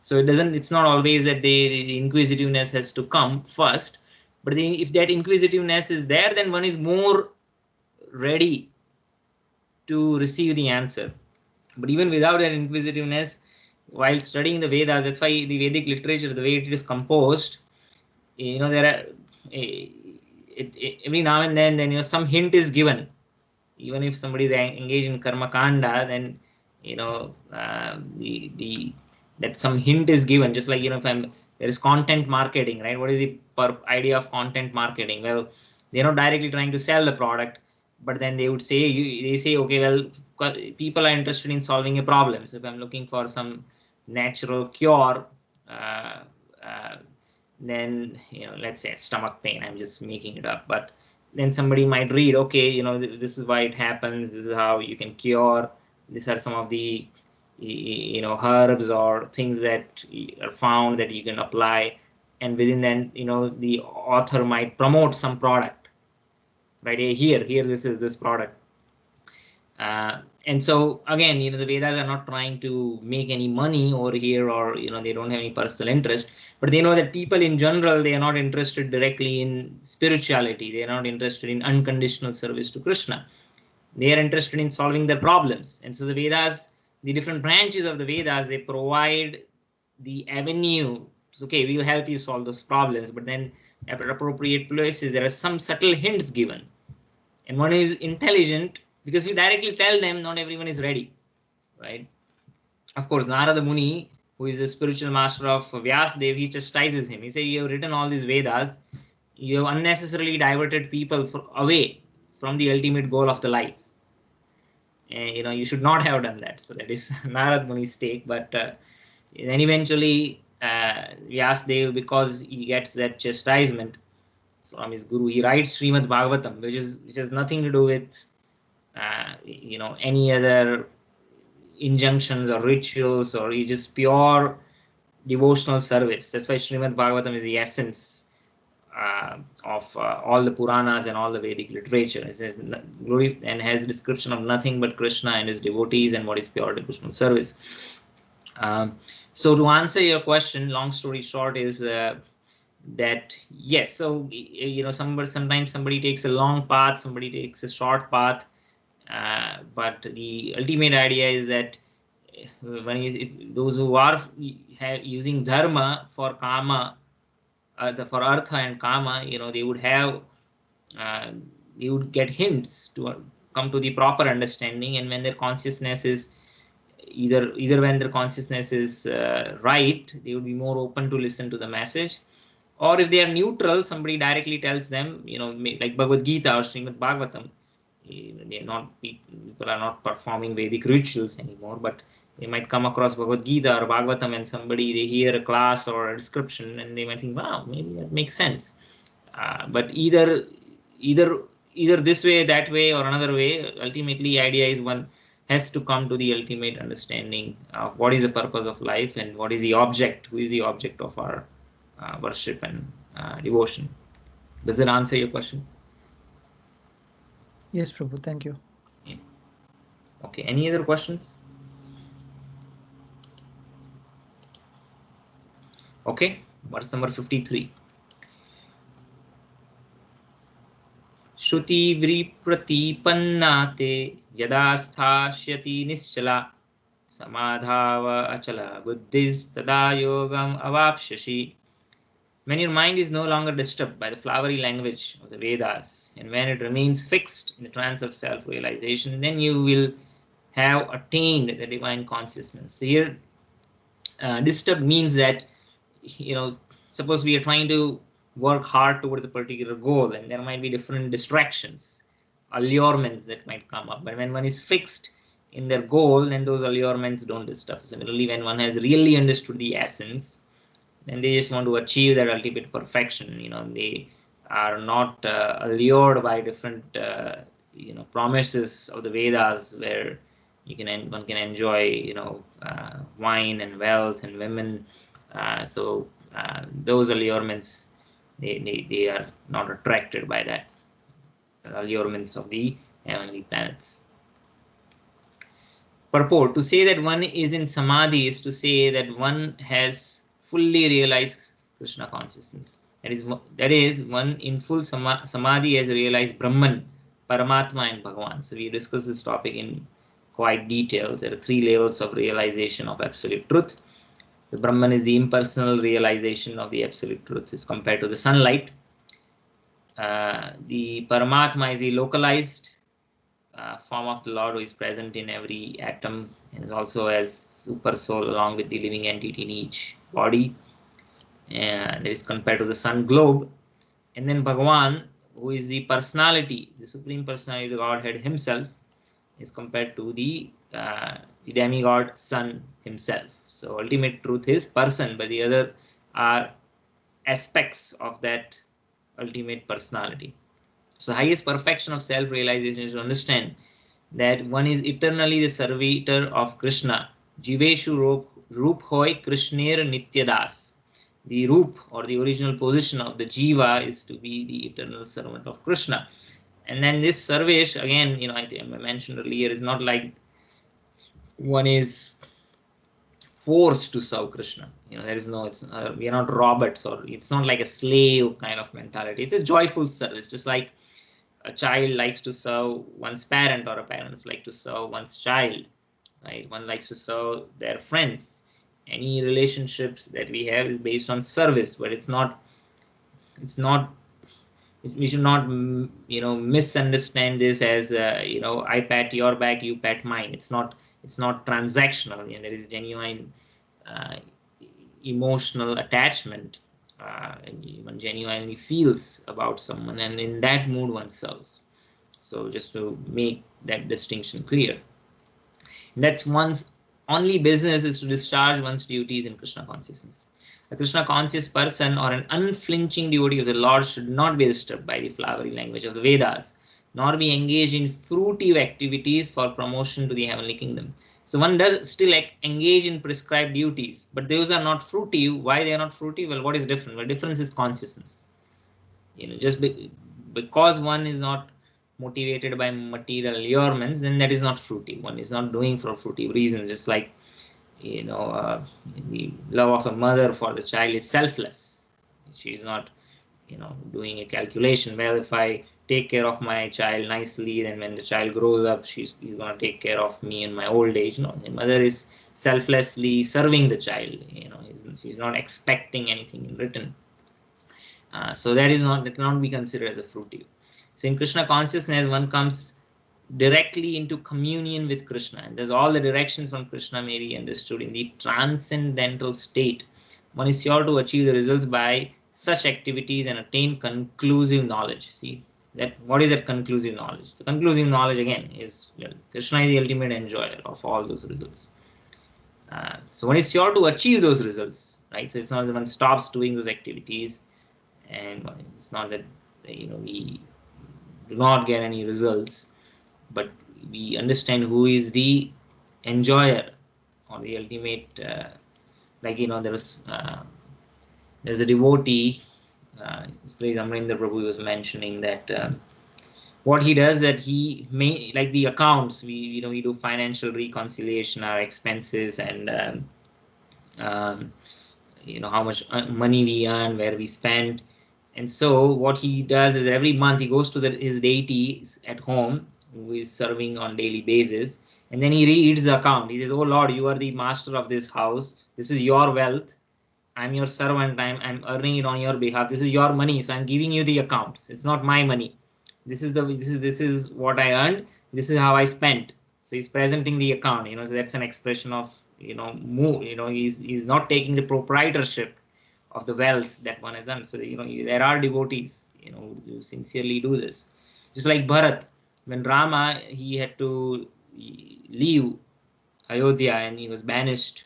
So it's not always that the inquisitiveness has to come first, but if that inquisitiveness is there, then one is more ready to receive the answer. But even without that inquisitiveness, while studying the Vedas, that's why the Vedic literature, the way it is composed, there are every now and then some hint is given. Even if somebody is engaged in karma kanda, then that some hint is given. Just like if there is content marketing, right? What is the idea of content marketing? Well, they're not directly trying to sell the product, but then they would say, okay, well, people are interested in solving a problem. So if I'm looking for some natural cure, then let's say stomach pain, I'm just making it up, but then somebody might read, okay, this is why it happens, this is how you can cure, these are some of the herbs or things that are found that you can apply, and within that, the author might promote some product, right? Here, this is this product. And so again, the Vedas are not trying to make any money over here, or they don't have any personal interest, but they know that people in general, they are not interested directly in spirituality. They are not interested in unconditional service to Krishna. They are interested in solving their problems. And so the Vedas, the different branches of the Vedas, they provide the avenue. Okay, we'll help you solve those problems, but then at appropriate places, there are some subtle hints given. And one is intelligent, because you directly tell them not everyone is ready, right? Of course, Narada Muni, who is the spiritual master of Vyasdev, he chastises him. He says, you have written all these Vedas, you have unnecessarily diverted people away from the ultimate goal of the life. And, you should not have done that. So that is Narada Muni's take. But then eventually, Vyasdev, because he gets that chastisement from his guru, he writes Srimad Bhagavatam, which has nothing to do with any other injunctions or rituals, or just pure devotional service. That's why Srimad Bhagavatam is the essence of all the Puranas and all the Vedic literature. It says glory and has a description of nothing but Krishna and his devotees and what is pure devotional service. So to answer your question, long story short, is that yes. So sometimes somebody takes a long path, somebody takes a short path, but the ultimate idea is that when those who are using dharma for kama, for artha and kama, they would have, they would get hints to come to the proper understanding. And when their consciousness is either when their consciousness is right, they would be more open to listen to the message. Or if they are neutral, somebody directly tells them, like Bhagavad Gita or Srimad Bhagavatam, people are not performing Vedic rituals anymore, but they might come across Bhagavad Gita or Bhagavatam, and they hear a class or a description, and they might think, wow, maybe that makes sense. But either this way, that way, or another way, ultimately, the idea is one has to come to the ultimate understanding of what is the purpose of life and what is the object, who is the object of our worship and devotion. Does that answer your question? Yes, Prabhu. Thank you. Yeah. Okay. Any other questions? Okay. Verse number 53. Shruti vripratipanna te yada sthashyati nischala samadhava achala buddhis tada yogam avapshashi. When your mind is no longer disturbed by the flowery language of the Vedas, and when it remains fixed in the trance of self-realization, then you will have attained the divine consciousness. So here, disturbed means that, suppose we are trying to work hard towards a particular goal, and there might be different distractions, allurements that might come up. But when one is fixed in their goal, then those allurements don't disturb. Similarly, when one has really understood the essence, then they just want to achieve that ultimate perfection. They are not allured by different promises of the Vedas, where one can enjoy wine and wealth and women. So those allurements, they are not attracted by that allurements of the heavenly planets. Purport: to say that one is in samadhi is to say that one has fully realized Krishna consciousness. That is, one in full samadhi has realized Brahman, Paramatma, and Bhagavan. So we discussed this topic in quite detail. There are 3 levels of realization of absolute truth. The Brahman is the impersonal realization of the absolute truth as compared to the sunlight. The Paramatma is the localized form of the Lord, who is present in every atom and is also as super soul along with the living entity in each body. And that is compared to the sun globe. And then Bhagavan, who is the personality, the supreme personality of the Godhead himself, is compared to the demigod sun himself. So ultimate truth is person, but the other are aspects of that ultimate personality. So highest perfection of self-realization is to understand that one is eternally the servitor of Krishna, Jiveshu Rup Hoy Krishner Nityadas. The Rup, or the original position of the Jiva, is to be the eternal servant of Krishna. And then this Sarvesh, again, I think I mentioned earlier, is not like one is forced to serve Krishna. There is no, we are not robots, or it's not like a slave kind of mentality. It's a joyful service, just like a child likes to serve one's parent, or a parent likes to serve one's child, right? One likes to serve their friends. Any relationships that we have is based on service, but it's not, we should not, misunderstand this as, I pat your back, you pat mine. It's not transactional. There is genuine emotional attachment, and one genuinely feels about someone, and in that mood one serves. So just to make that distinction clear, that's one's only business is to discharge one's duties in Krishna consciousness. A Krishna conscious person or an unflinching devotee of the Lord should not be disturbed by the flowery language of the Vedas, nor be engaged in fruitive activities for promotion to the heavenly kingdom. So one does still engage in prescribed duties, but those are not fruitive. Why they are not fruitive? Well, what is different? Well, difference is consciousness. Just because one is not motivated by material allurements, then that is not fruitive. One is not doing for fruitive reasons. Just like the love of a mother for the child is selfless. She is not doing a calculation. Well, if I take care of my child nicely, then when the child grows up, he's going to take care of me in my old age. No, the mother is selflessly serving the child. She's not expecting anything in return. So that cannot be considered as a fruitive. So in Krishna consciousness, one comes directly into communion with Krishna, and there's all the directions from Krishna may be understood in the transcendental state. One is sure to achieve the results by such activities and attain conclusive knowledge. See that what is that conclusive knowledge? The conclusive knowledge again is Krishna is the ultimate enjoyer of all those results. So one is sure to achieve those results, right? So it's not that one stops doing those activities, and it's not that we do not get any results, but we understand who is the enjoyer or the ultimate. There's a devotee, Amrinder Prabhu was mentioning that what he does, that he may, like the accounts, we do financial reconciliation, our expenses, and how much money we earn, where we spend. And so what he does is every month he goes to his deities at home, who is serving on daily basis, and then he reads the account. He says, "Oh Lord, you are the master of this house. This is your wealth. I'm your servant. I'm earning it on your behalf. This is your money, so I'm giving you the accounts. It's not my money. This is what I earned. This is how I spent." So he's presenting the account. So that's an expression of move. He's not taking the proprietorship of the wealth that one has earned. So there are devotees who sincerely do this. Just like Bharat, when Rama, he had to leave Ayodhya and he was banished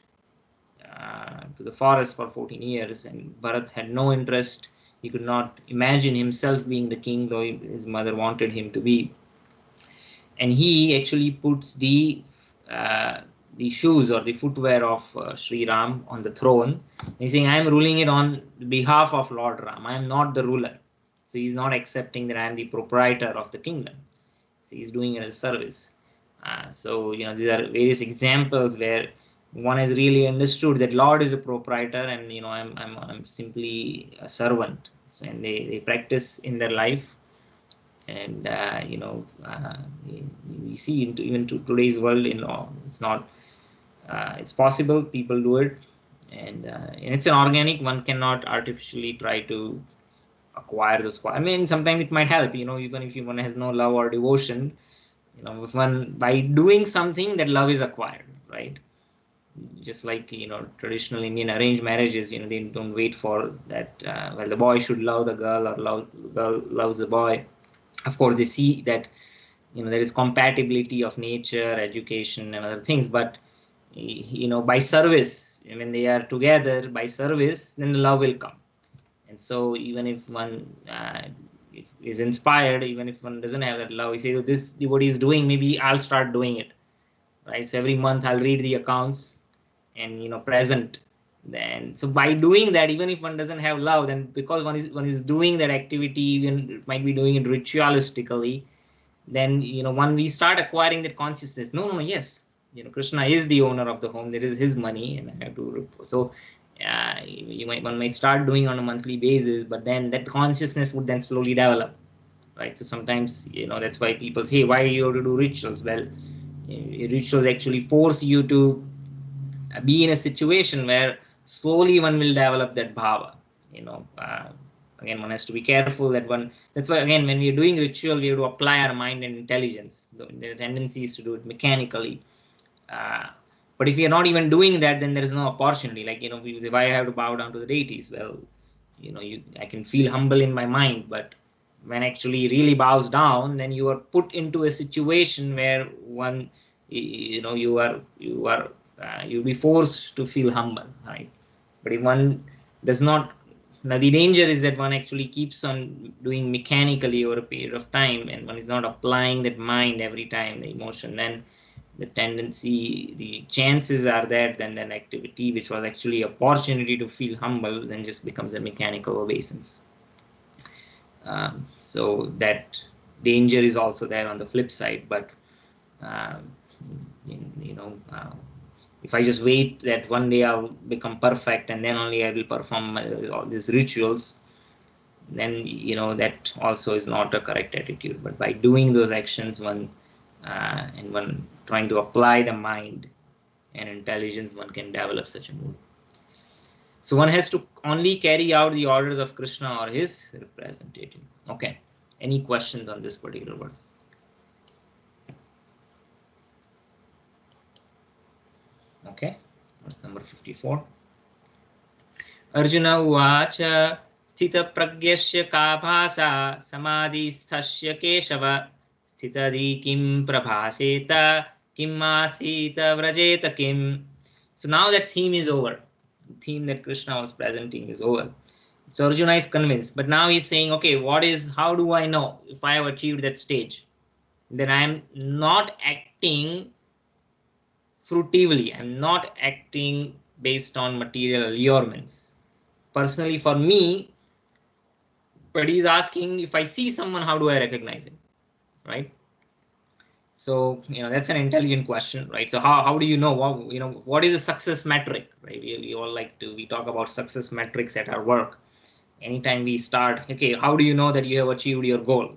to the forest for 14 years, and Bharat had no interest. He could not imagine himself being the king, though his mother wanted him to be. And he actually puts the shoes or the footwear of Sri Ram on the throne. He's saying, "I am ruling it on behalf of Lord Ram. I am not the ruler." So he's not accepting that I am the proprietor of the kingdom. So he's doing it as a service. So these are various examples where one has really understood that Lord is a proprietor, and I'm simply a servant. So, and they practice in their life. And we see even to today's world, it's not it's possible, people do it, and it's an organic. One cannot artificially try to acquire those qualities. I mean, sometimes it might help, even if one has no love or devotion, if one, by doing something, that love is acquired, right? Just like traditional Indian arranged marriages, they don't wait for that. Well, the boy should love the girl, or girl loves the boy. Of course, they see that there is compatibility of nature, education, and other things, but by service, when they are together by service, then the love will come. And so even if one is inspired, even if one doesn't have that love, he says, "Oh, this devotee is doing, maybe I'll start doing it," right? So every month I'll read the accounts, and present. Then so by doing that, even if one doesn't have love, then because one is doing that activity, even might be doing it ritualistically, then when we start acquiring that consciousness, no, yes, Krishna is the owner of the home, that is his money, and I have to. So one might start doing on a monthly basis, but then that consciousness would then slowly develop, right? So sometimes that's why people say, why you have to do rituals? Well, rituals actually force you to be in a situation where slowly one will develop that bhava. Again, one has to be careful that one. That's why again, when we are doing ritual, we have to apply our mind and intelligence. The tendency is to do it mechanically. But if we are not even doing that, then there is no opportunity. Like we say, why I have to bow down to the deities? Well, I can feel humble in my mind, but when actually really bows down, then you are put into a situation where one, you'll be forced to feel humble, right? But if one does not, now the danger is that one actually keeps on doing mechanically over a period of time, and one is not applying that mind every time, the emotion, then the tendency, the chances are that then that activity which was actually opportunity to feel humble then just becomes a mechanical obeisance. So that danger is also there on the flip side. But if I just wait that one day I'll become perfect and then only I will perform all these rituals, then that also is not a correct attitude. But by doing those actions, one trying to apply the mind and intelligence, one can develop such a mood. So one has to only carry out the orders of Krishna or his representative. Okay. Any questions on this particular verse? Okay. Verse number 54. Arjuna uvacha sthita pragyasya ka bhasa samadhisthasya keshava sthitadi kim prabhaseta kim asita vrajeta kim. So now that theme is over. The theme that Krishna was presenting is over. So Arjuna is convinced, but now he's saying, okay, how do I know if I have achieved that stage? Then I am not acting fruitively. I'm not acting based on material allurements. Personally, for me, but he's asking, if I see someone, how do I recognize him, right? So that's an intelligent question, right? So how do you know what is a success metric, right? We talk about success metrics at our work. Anytime we start, okay, how do you know that you have achieved your goal?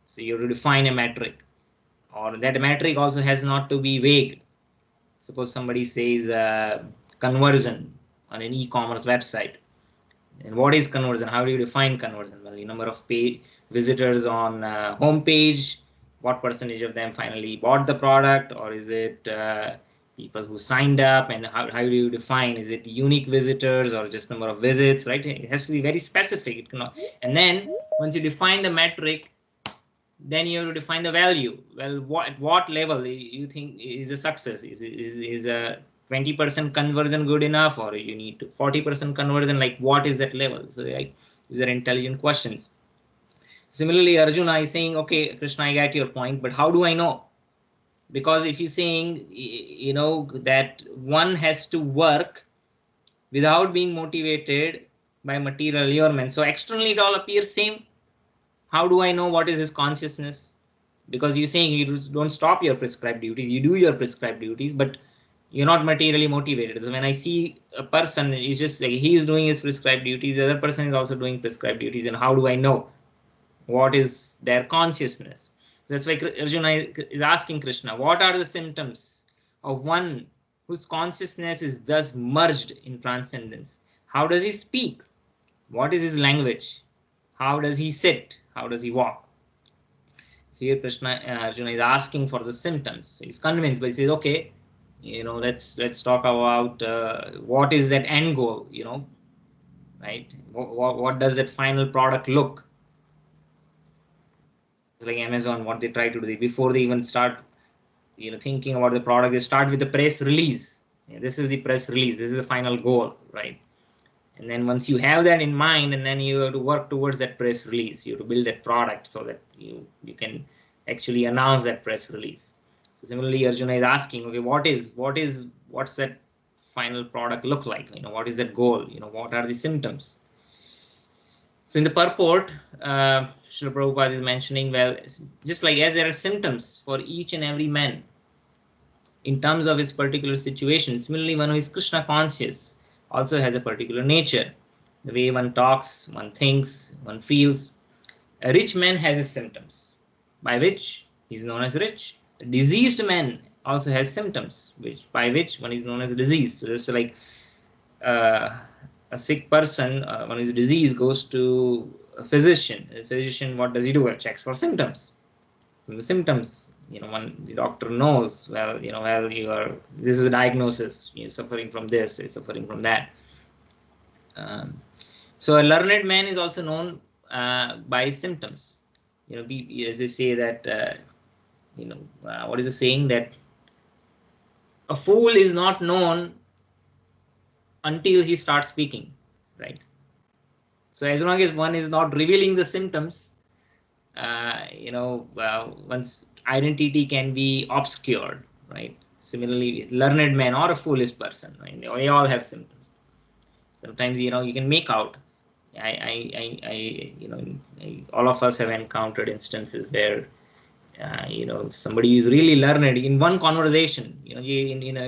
So you have to define a metric, or that metric also has not to be vague. Suppose somebody says conversion on an e-commerce website. And what is conversion? How do you define conversion? Well, the number of visitors on home page, what percentage of them finally bought the product, or is it people who signed up, and how do you define? Is it unique visitors or just number of visits, right? It has to be very specific. It cannot. And then once you define the metric, then you have to define the value. Well, at what level you think is a success? Is a 20% conversion good enough, or you need 40% conversion? Like, what is that level? So these are intelligent questions. Similarly, Arjuna is saying, okay, Krishna, I get your point, but how do I know? Because if you're saying, that one has to work without being motivated by material allurement, so externally it all appears same. How do I know what is his consciousness? Because you're saying you don't stop your prescribed duties, you do your prescribed duties, but you're not materially motivated. So when I see a person, it's just like he's doing his prescribed duties, the other person is also doing prescribed duties, and how do I know what is their consciousness? So that's why Arjuna is asking Krishna, what are the symptoms of one whose consciousness is thus merged in transcendence? How does he speak? What is his language? How does he sit? How does he walk? So here Arjuna is asking for the symptoms. So he's convinced, but he says, okay, let's talk about what is that end goal, right? What does that final product look like? Amazon, what they try to do, before they even start thinking about the product, they start with the press release. This is the press release, this is the final goal, right? And then once you have that in mind, and then you have to work towards that press release, you have to build that product so that you can actually announce that press release. So similarly, Arjuna is asking, okay, what's that final product look like? What is that goal? What are the symptoms? So in the purport, Srila Prabhupada is mentioning, well, just like as there are symptoms for each and every man in terms of his particular situation, similarly, one who is Krishna conscious also has a particular nature. The way one talks, one thinks, one feels. A rich man has his symptoms, by which he is known as rich. A diseased man also has symptoms, by which one is known as diseased. So just like a sick person, one who is diseased, goes to a physician. A physician, what does he do? He checks for symptoms. From the symptoms, the doctor knows, this is a diagnosis. You're suffering from this, you're suffering from that. So a learned man is also known by his symptoms. As they say that, what is the saying, that a fool is not known until he starts speaking, right? So as long as one is not revealing the symptoms, one's identity can be obscured, right? Similarly, learned man or a foolish person, right? They all have symptoms. Sometimes, you can make out. All of us have encountered instances where, somebody is really learned in one conversation. In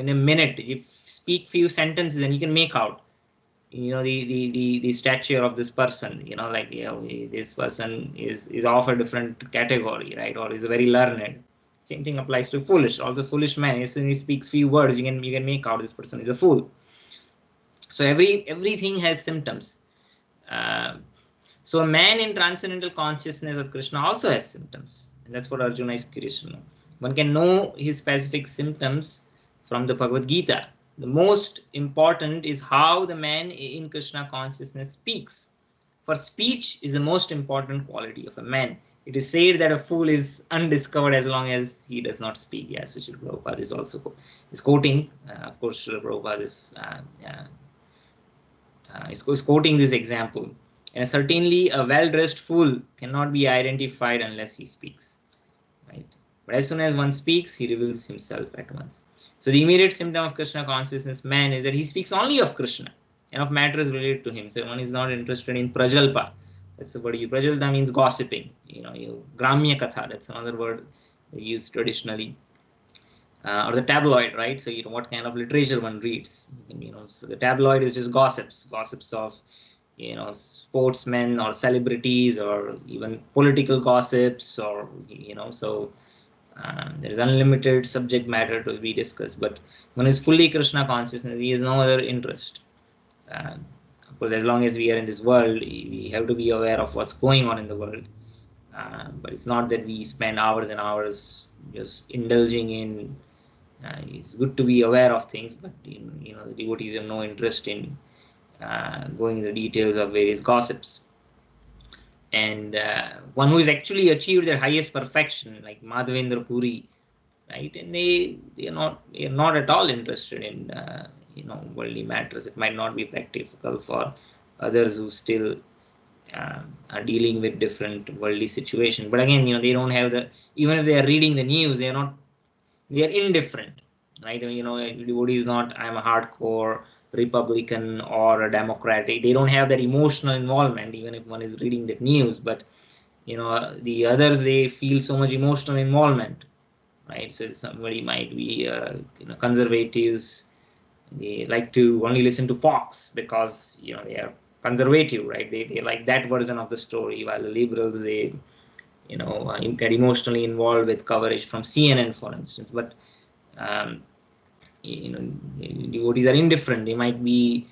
a minute, you speak few sentences and you can make out, the stature of this person. This person is of a different category, right? Or is very learned. Same thing applies to foolish. Also, foolish man, as soon as he speaks few words, you can make out this person is a fool. So everything has symptoms. So a man in transcendental consciousness of Krishna also has symptoms. And that's what Arjuna is curious to know. One can know his specific symptoms from the Bhagavad Gita. The most important is how the man in Krishna consciousness speaks. For speech is the most important quality of a man. It is said that a fool is undiscovered as long as he does not speak. Yes, so Srila Prabhupada is also quoting. Of course, Srila Prabhupada is quoting this example. And certainly a well-dressed fool cannot be identified unless he speaks, right? But as soon as one speaks, he reveals himself at once. So the immediate symptom of Krishna consciousness man is that he speaks only of Krishna and of matters related to him. So one is not interested in prajalpa. That's the word. Prajalpa means gossiping. Gramya katha. That's another word used traditionally. Or the tabloid, right? So what kind of literature one reads. So the tabloid is just gossips of sportsmen or celebrities, or even political gossips, or so there is unlimited subject matter to be discussed. But one is fully Krishna consciousness, he has no other interest. Of course, as long as we are in this world, we have to be aware of what's going on in the world. But it's not that we spend hours and hours just indulging in. It's good to be aware of things, but the devotees have no interest in going into the details of various gossips. And one who has actually achieved their highest perfection, like Madhavendra Puri, right? And they are not at all interested in worldly matters. It might not be practical for others who still are dealing with different worldly situations. But again, they don't have even if they are reading the news, they are indifferent, right? Devotee is not, I'm a hardcore Republican or a Democrat. They don't have that emotional involvement, even if one is reading the news. But the others, they feel so much emotional involvement, right? So somebody might be conservatives. They like to only listen to Fox because they are conservative, right? They like that version of the story, while the liberals, they get emotionally involved with coverage from CNN, for instance. But devotees are indifferent. They might be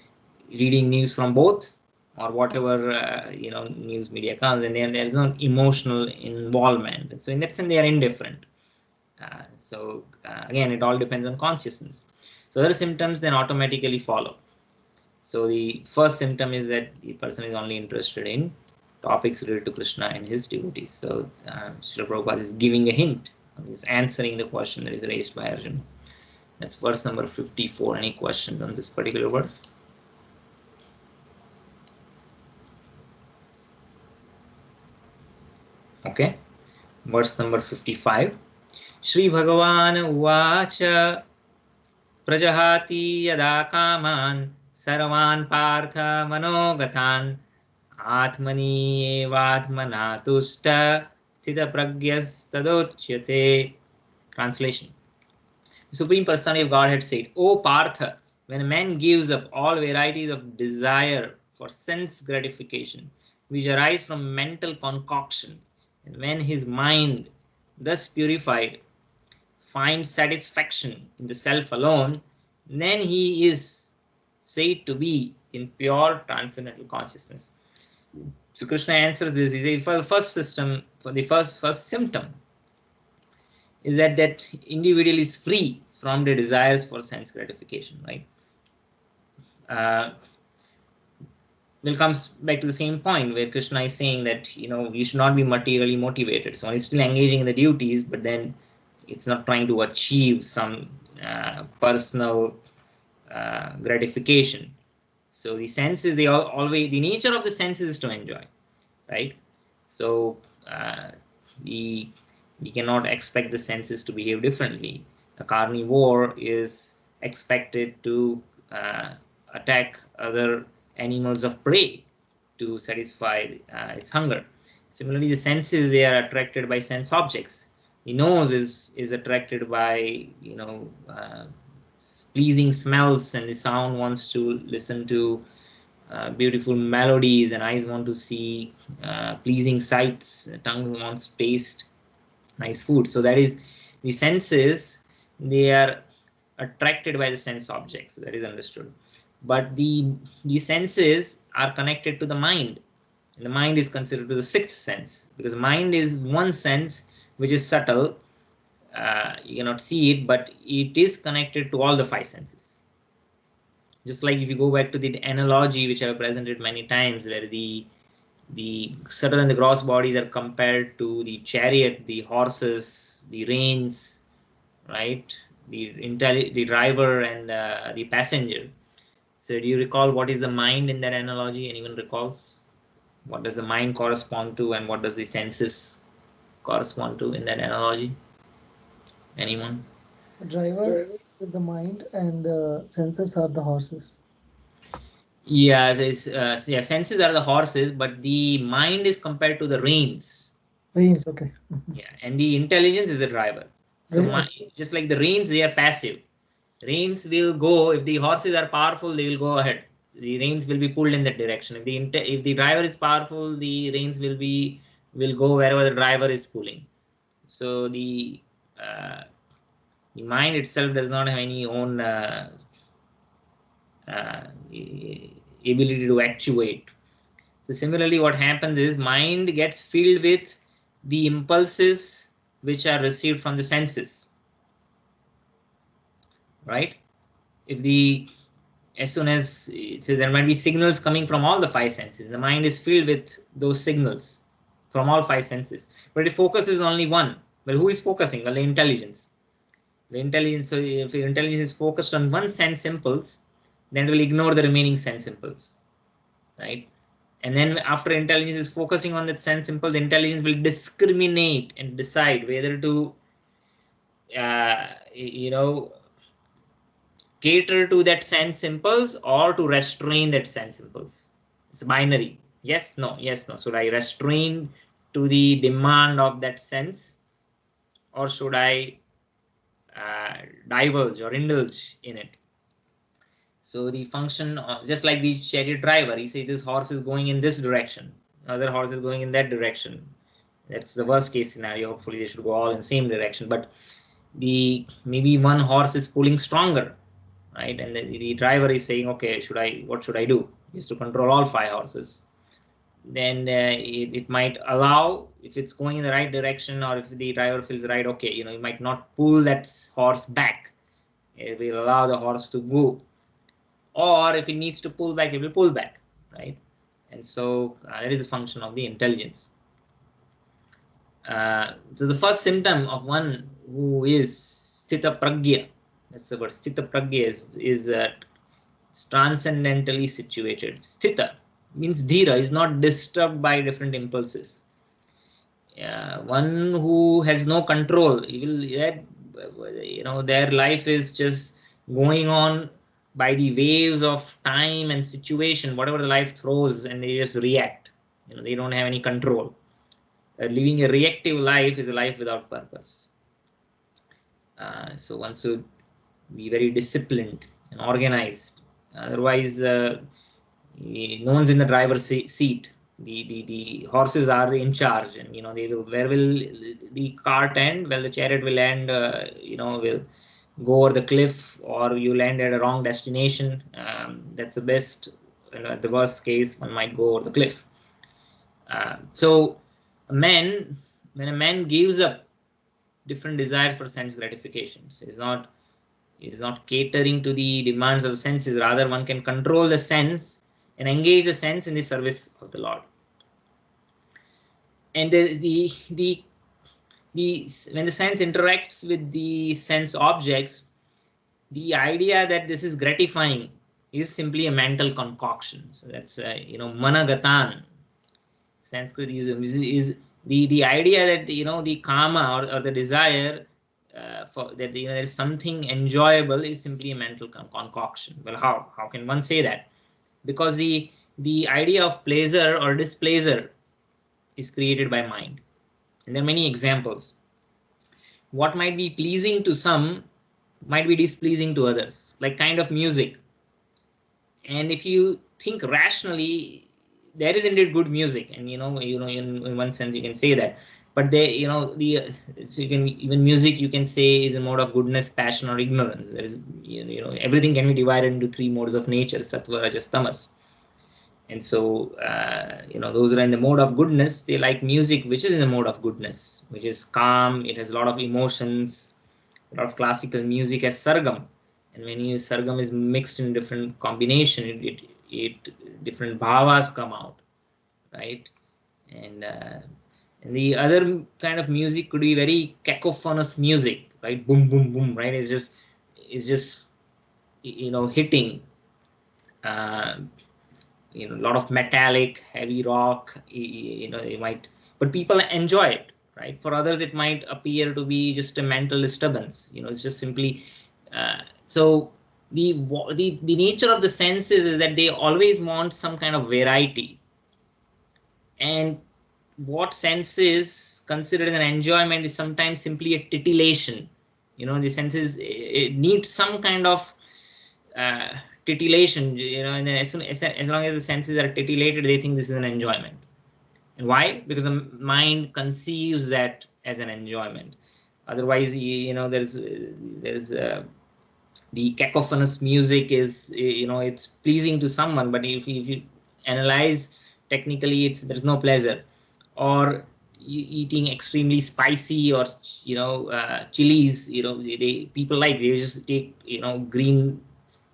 reading news from both, or whatever news media comes, and there's no emotional involvement. So in that sense, they are indifferent. Again, it all depends on consciousness. So other symptoms then automatically follow. So the first symptom is that the person is only interested in topics related to Krishna and his devotees. So Srila Prabhupada is giving a hint. He's answering the question that is raised by Arjuna. That's verse number 54. Any questions on this particular verse? Okay. Verse number 55. Shri Bhagavan Uvacha Prajahati yada kaman sarvan partha manogatan atmani evatmana tushta sthita pragyas tadochyate. Translation. The Supreme Personality of Godhead said, O Partha, when a man gives up all varieties of desire for sense gratification, which arise from mental concoctions, and when his mind, thus purified, finds satisfaction in the self alone, then he is said to be in pure transcendental consciousness. So Krishna answers this. He says, for the first system, for the first symptom, is that individual is free from the desires for sense gratification, right? Will comes back to the same point where Krishna is saying that you should not be materially motivated. So one is still engaging in the duties, but then it's not trying to achieve some personal gratification. So the senses, they always, the nature of the senses is to enjoy, right? So we cannot expect the senses to behave differently. A carnivore is expected to attack other animals of prey to satisfy its hunger. Similarly, the senses, they are attracted by sense objects. The nose is attracted by pleasing smells, and the sound wants to listen to beautiful melodies, and eyes want to see pleasing sights, the tongue wants to taste nice food. So that is the senses, they are attracted by the sense objects. That is understood. But the senses are connected to the mind. And the mind is considered to the sixth sense, because mind is one sense which is subtle. You cannot see it, but it is connected to all the five senses. Just like if you go back to the analogy which I have presented many times, where the subtle and the gross bodies are compared to the chariot, the horses, the reins, right? The driver and the passenger. So do you recall what is the mind in that analogy? Anyone recalls? What does the mind correspond to, and what does the senses correspond to in that analogy? Anyone? The driver is the mind, and the senses are the horses. Yeah, senses are the horses, but the mind is compared to the reins. Reins, okay. Yeah, and the intelligence is the driver. So just like the reins, they are passive. Reins will go, if the horses are powerful, they will go ahead. The reins will be pulled in that direction. If the driver is powerful, the reins will go wherever the driver is pulling. So the mind itself does not have any own ability to actuate. So similarly, what happens is mind gets filled with the impulses which are received from the senses, right? As soon as, so there might be signals coming from all the five senses. The mind is filled with those signals from all five senses, but it focuses only one. Well, who is focusing? Well, the intelligence. The intelligence. So if your intelligence is focused on one sense impulse, then it will ignore the remaining sense impulse, right? And then after intelligence is focusing on that sense impulse, intelligence will discriminate and decide whether to cater to that sense impulse or to restrain that sense impulse. It's binary. Yes, no, yes, no. Should I restrain to the demand of that sense, or should I divulge or indulge in it? So the function, just like the chariot driver, he says this horse is going in this direction, other horse is going in that direction. That's the worst case scenario. Hopefully they should go all in the same direction, but maybe one horse is pulling stronger, right? And the driver is saying, okay, what should I do? He has to control all five horses. Then it might allow, if it's going in the right direction, or if the driver feels right, okay, he might not pull that horse back. It will allow the horse to go. Or if it needs to pull back, it will pull back, right? And so that is the function of the intelligence. So the first symptom of one who is sthita pragya, that's the word, sthita pragya is transcendentally situated. Sthita means dhira, is not disturbed by different impulses. One who has no control, their life is just going on by the waves of time and situation, whatever the life throws, and they just react. They don't have any control. Living a reactive life is a life without purpose. So one should be very disciplined and organized. Otherwise, no one's in the driver's seat. The horses are in charge, and they will. Where will the cart end? Well, the chariot will end. Will go over the cliff, or you land at a wrong destination. That's the best. The worst case, one might go over the cliff. So, when a man gives up different desires for sense gratifications, is not catering to the demands of the senses. Rather, one can control the sense and engage the sense in the service of the Lord. And when the sense interacts with the sense objects, the idea that this is gratifying is simply a mental concoction. So that's managatan. Sanskrit is the idea that the karma or the desire for that there is something enjoyable is simply a mental concoction. Well, how can one say that? Because the idea of pleasure or displeasure is created by mind, and there are many examples. What might be pleasing to some might be displeasing to others, like kind of music. And if you think rationally, there is indeed good music, and in one sense you can say that. But so you can, even music you can say is a mode of goodness, passion, or ignorance. There is everything can be divided into three modes of nature: sattva, rajas, tamas. And so those are in the mode of goodness. They like music which is in the mode of goodness, which is calm. It has a lot of emotions. A lot of classical music as sargam, and when sargam is mixed in different combination, it different bhavas come out, right? And the other kind of music could be very cacophonous music, right? Boom, boom, boom, right? It's just hitting. A lot of metallic, heavy rock. You might, but people enjoy it. Right. For others, it might appear to be just a mental disturbance. It's just simply. So the nature of the senses is that they always want some kind of variety. And what sense is considered an enjoyment is sometimes simply a titillation. The senses, it needs some kind of titillation. And as long as the senses are titillated, they think this is an enjoyment. And why? Because the mind conceives that as an enjoyment. Otherwise, there's the cacophonous music is, it's pleasing to someone, but if you analyze technically, there's no pleasure. Or eating extremely spicy or chilies, people like, they just take green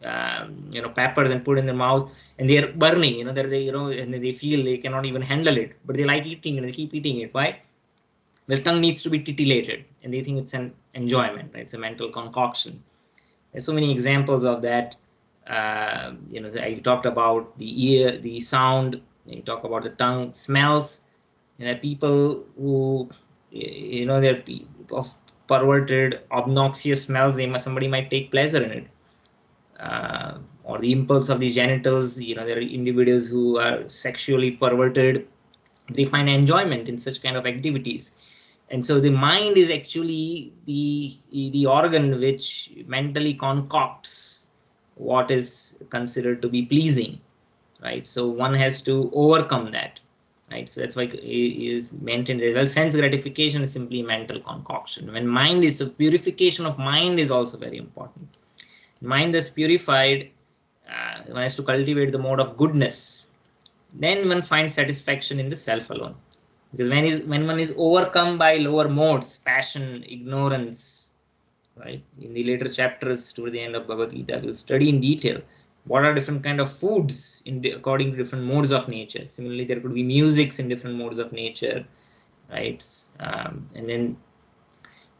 peppers and put in their mouth, and they're burning, there's and they feel they cannot even handle it, but they like eating and they keep eating it. Why? Their tongue needs to be titillated, and they think it's an enjoyment, right? It's a mental concoction. There's so many examples of that. I talked about the ear, the sound. You talk about the tongue, smells. There are people who, they're of perverted, obnoxious smells. Somebody might take pleasure in it. Or the impulse of the genitals. There are individuals who are sexually perverted. They find enjoyment in such kind of activities. And so the mind is actually the organ which mentally concocts what is considered to be pleasing, right? So one has to overcome that, right? So that's why it is mentioned as well. Sense gratification is simply mental concoction. When mind is, so purification of mind is also very important. Mind is purified, one has to cultivate the mode of goodness. Then one finds satisfaction in the self alone. Because when one is overcome by lower modes, passion, ignorance, right? In the later chapters toward the end of Bhagavad Gita, we'll study in detail what are different kind of foods according to different modes of nature. Similarly, there could be musics in different modes of nature, right? And then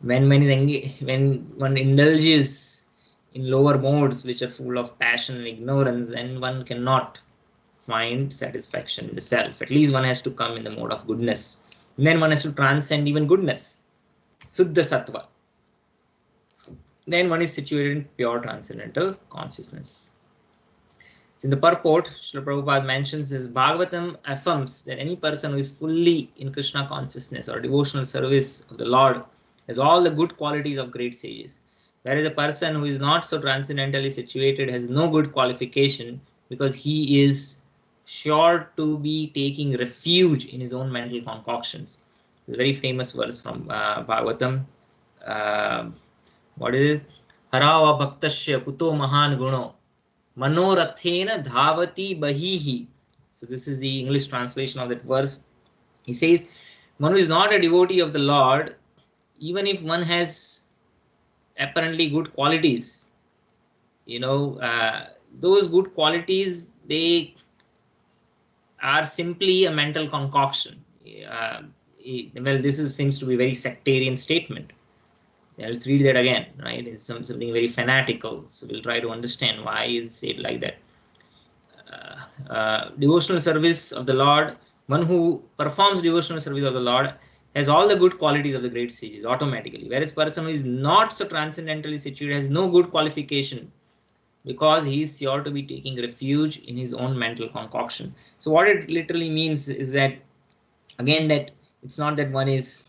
when one indulges in lower modes which are full of passion and ignorance, then one cannot find satisfaction in the self. At least one has to come in the mode of goodness. And then one has to transcend even goodness. Suddha sattva. then one is situated in pure transcendental consciousness. So in the purport, Srila Prabhupada mentions this: Bhagavatam affirms that any person who is fully in Krishna consciousness or devotional service of the Lord has all the good qualities of great sages, whereas a person who is not so transcendentally situated has no good qualification, because he is sure to be taking refuge in his own mental concoctions. It's a very famous verse from Bhagavatam. What is Harava Bhaktasya Puto Mahan Guno Manorathena Dhavati Bahihi. So this is the English translation of that verse. He says, one who is not a devotee of the Lord, even if one has apparently good qualities, those good qualities, they are simply a mental concoction. Well, seems to be a very sectarian statement. Let's read that again, right? It's something very fanatical. So we'll try to understand why is it like that. Devotional service of the Lord, one who performs devotional service of the Lord has all the good qualities of the great sages automatically, whereas person who is not so transcendentally situated has no good qualification, because he is sure to be taking refuge in his own mental concoction. So what it literally means is that, again, that it's not that one is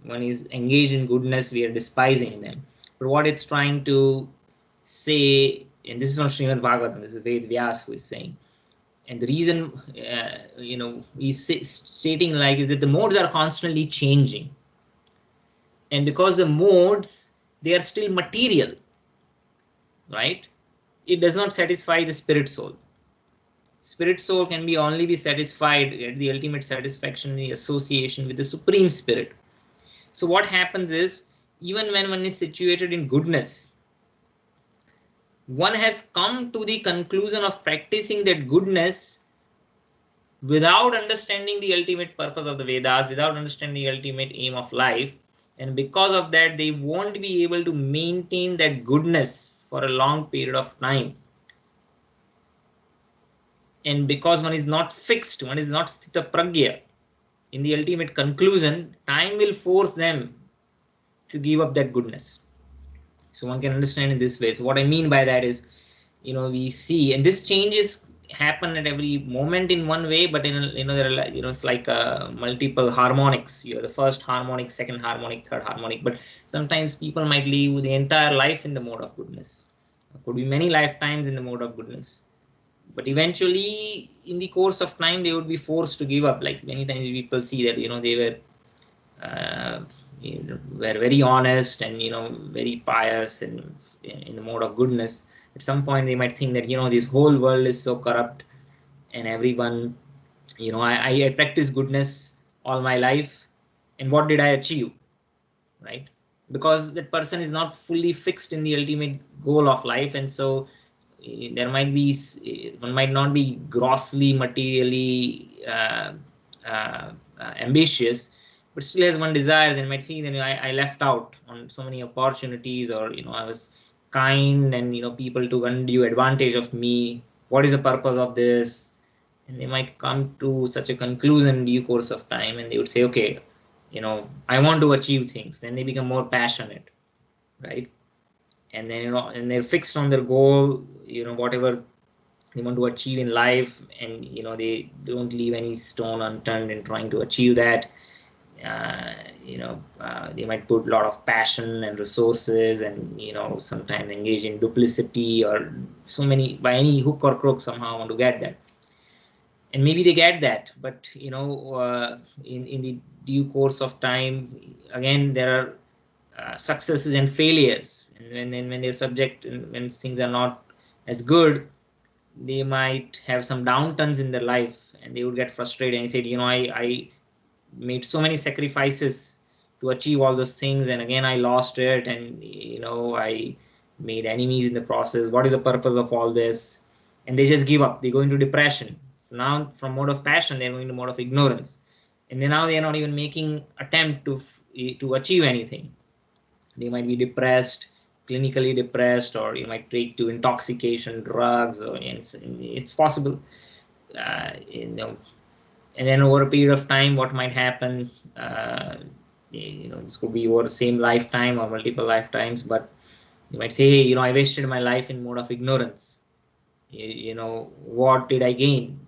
engaged in goodness, we are despising them, but what it's trying to say, and this is not Srimad Bhagavatam, this is Ved Vyas who is saying, and the reason he's stating like is that the modes are constantly changing, and because the modes, they are still material, right? It does not satisfy the spirit soul. Spirit soul can only be satisfied at the ultimate satisfaction in the association with the Supreme Spirit. So what happens is, even when one is situated in goodness, one has come to the conclusion of practicing that goodness without understanding the ultimate purpose of the Vedas, without understanding the ultimate aim of life. And because of that, they won't be able to maintain that goodness for a long period of time. And because one is not fixed, one is not sthita pragya, in the ultimate conclusion, time will force them to give up that goodness. So one can understand in this way. So what I mean by that is, we see, and this changes happen at every moment in one way, but there are, it's like multiple harmonics. You have the first harmonic, second harmonic, third harmonic, but sometimes people might live the entire life in the mode of goodness. There could be many lifetimes in the mode of goodness, but eventually in the course of time they would be forced to give up. Like many times people see that they were very honest and very pious and in the mode of goodness. At some point they might think that this whole world is so corrupt, and everyone, I practice goodness all my life, and what did I achieve, right? Because that person is not fully fixed in the ultimate goal of life, and so there might be, one might not be grossly materially ambitious, but still has one desires and might think that I left out on so many opportunities, or I was kind and people took undue advantage of me. What is the purpose of this? And they might come to such a conclusion in due course of time, and they would say, okay, I want to achieve things. Then they become more passionate, right? And then and they're fixed on their goal, whatever they want to achieve in life, and they don't leave any stone unturned in trying to achieve that. They might put a lot of passion and resources, and sometimes engage in duplicity, or so many, by any hook or crook, somehow want to get that. And maybe they get that, but in the due course of time, again, there are successes and failures, and when they're subject, and when things are not as good, they might have some downturns in their life, and they would get frustrated and say, I made so many sacrifices to achieve all those things, and again I lost it, and I made enemies in the process. What is the purpose of all this? And they just give up. They go into depression. So now from mode of passion, they're going to mode of ignorance, and then now they are not even making attempt to achieve anything. They might be depressed, clinically depressed, or you might take to intoxication, drugs, or it's possible. And then over a period of time, what might happen, This could be over the same lifetime or multiple lifetimes, but you might say, hey, I wasted my life in mode of ignorance. What did I gain?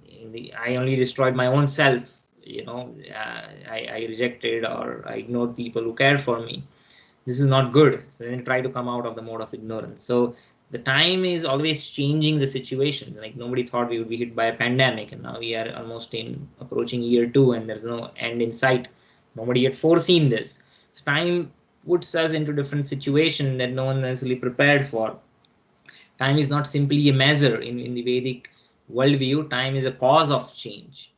I only destroyed my own self. I rejected or I ignored people who cared for me. This is not good. So then try to come out of the mode of ignorance. So the time is always changing the situations. Like nobody thought we would be hit by a pandemic, and now we are almost approaching year 2, and there's no end in sight. Nobody had foreseen this. So time puts us into different situations that no one necessarily prepared for. Time is not simply a measure in the Vedic worldview. Time is a cause of change.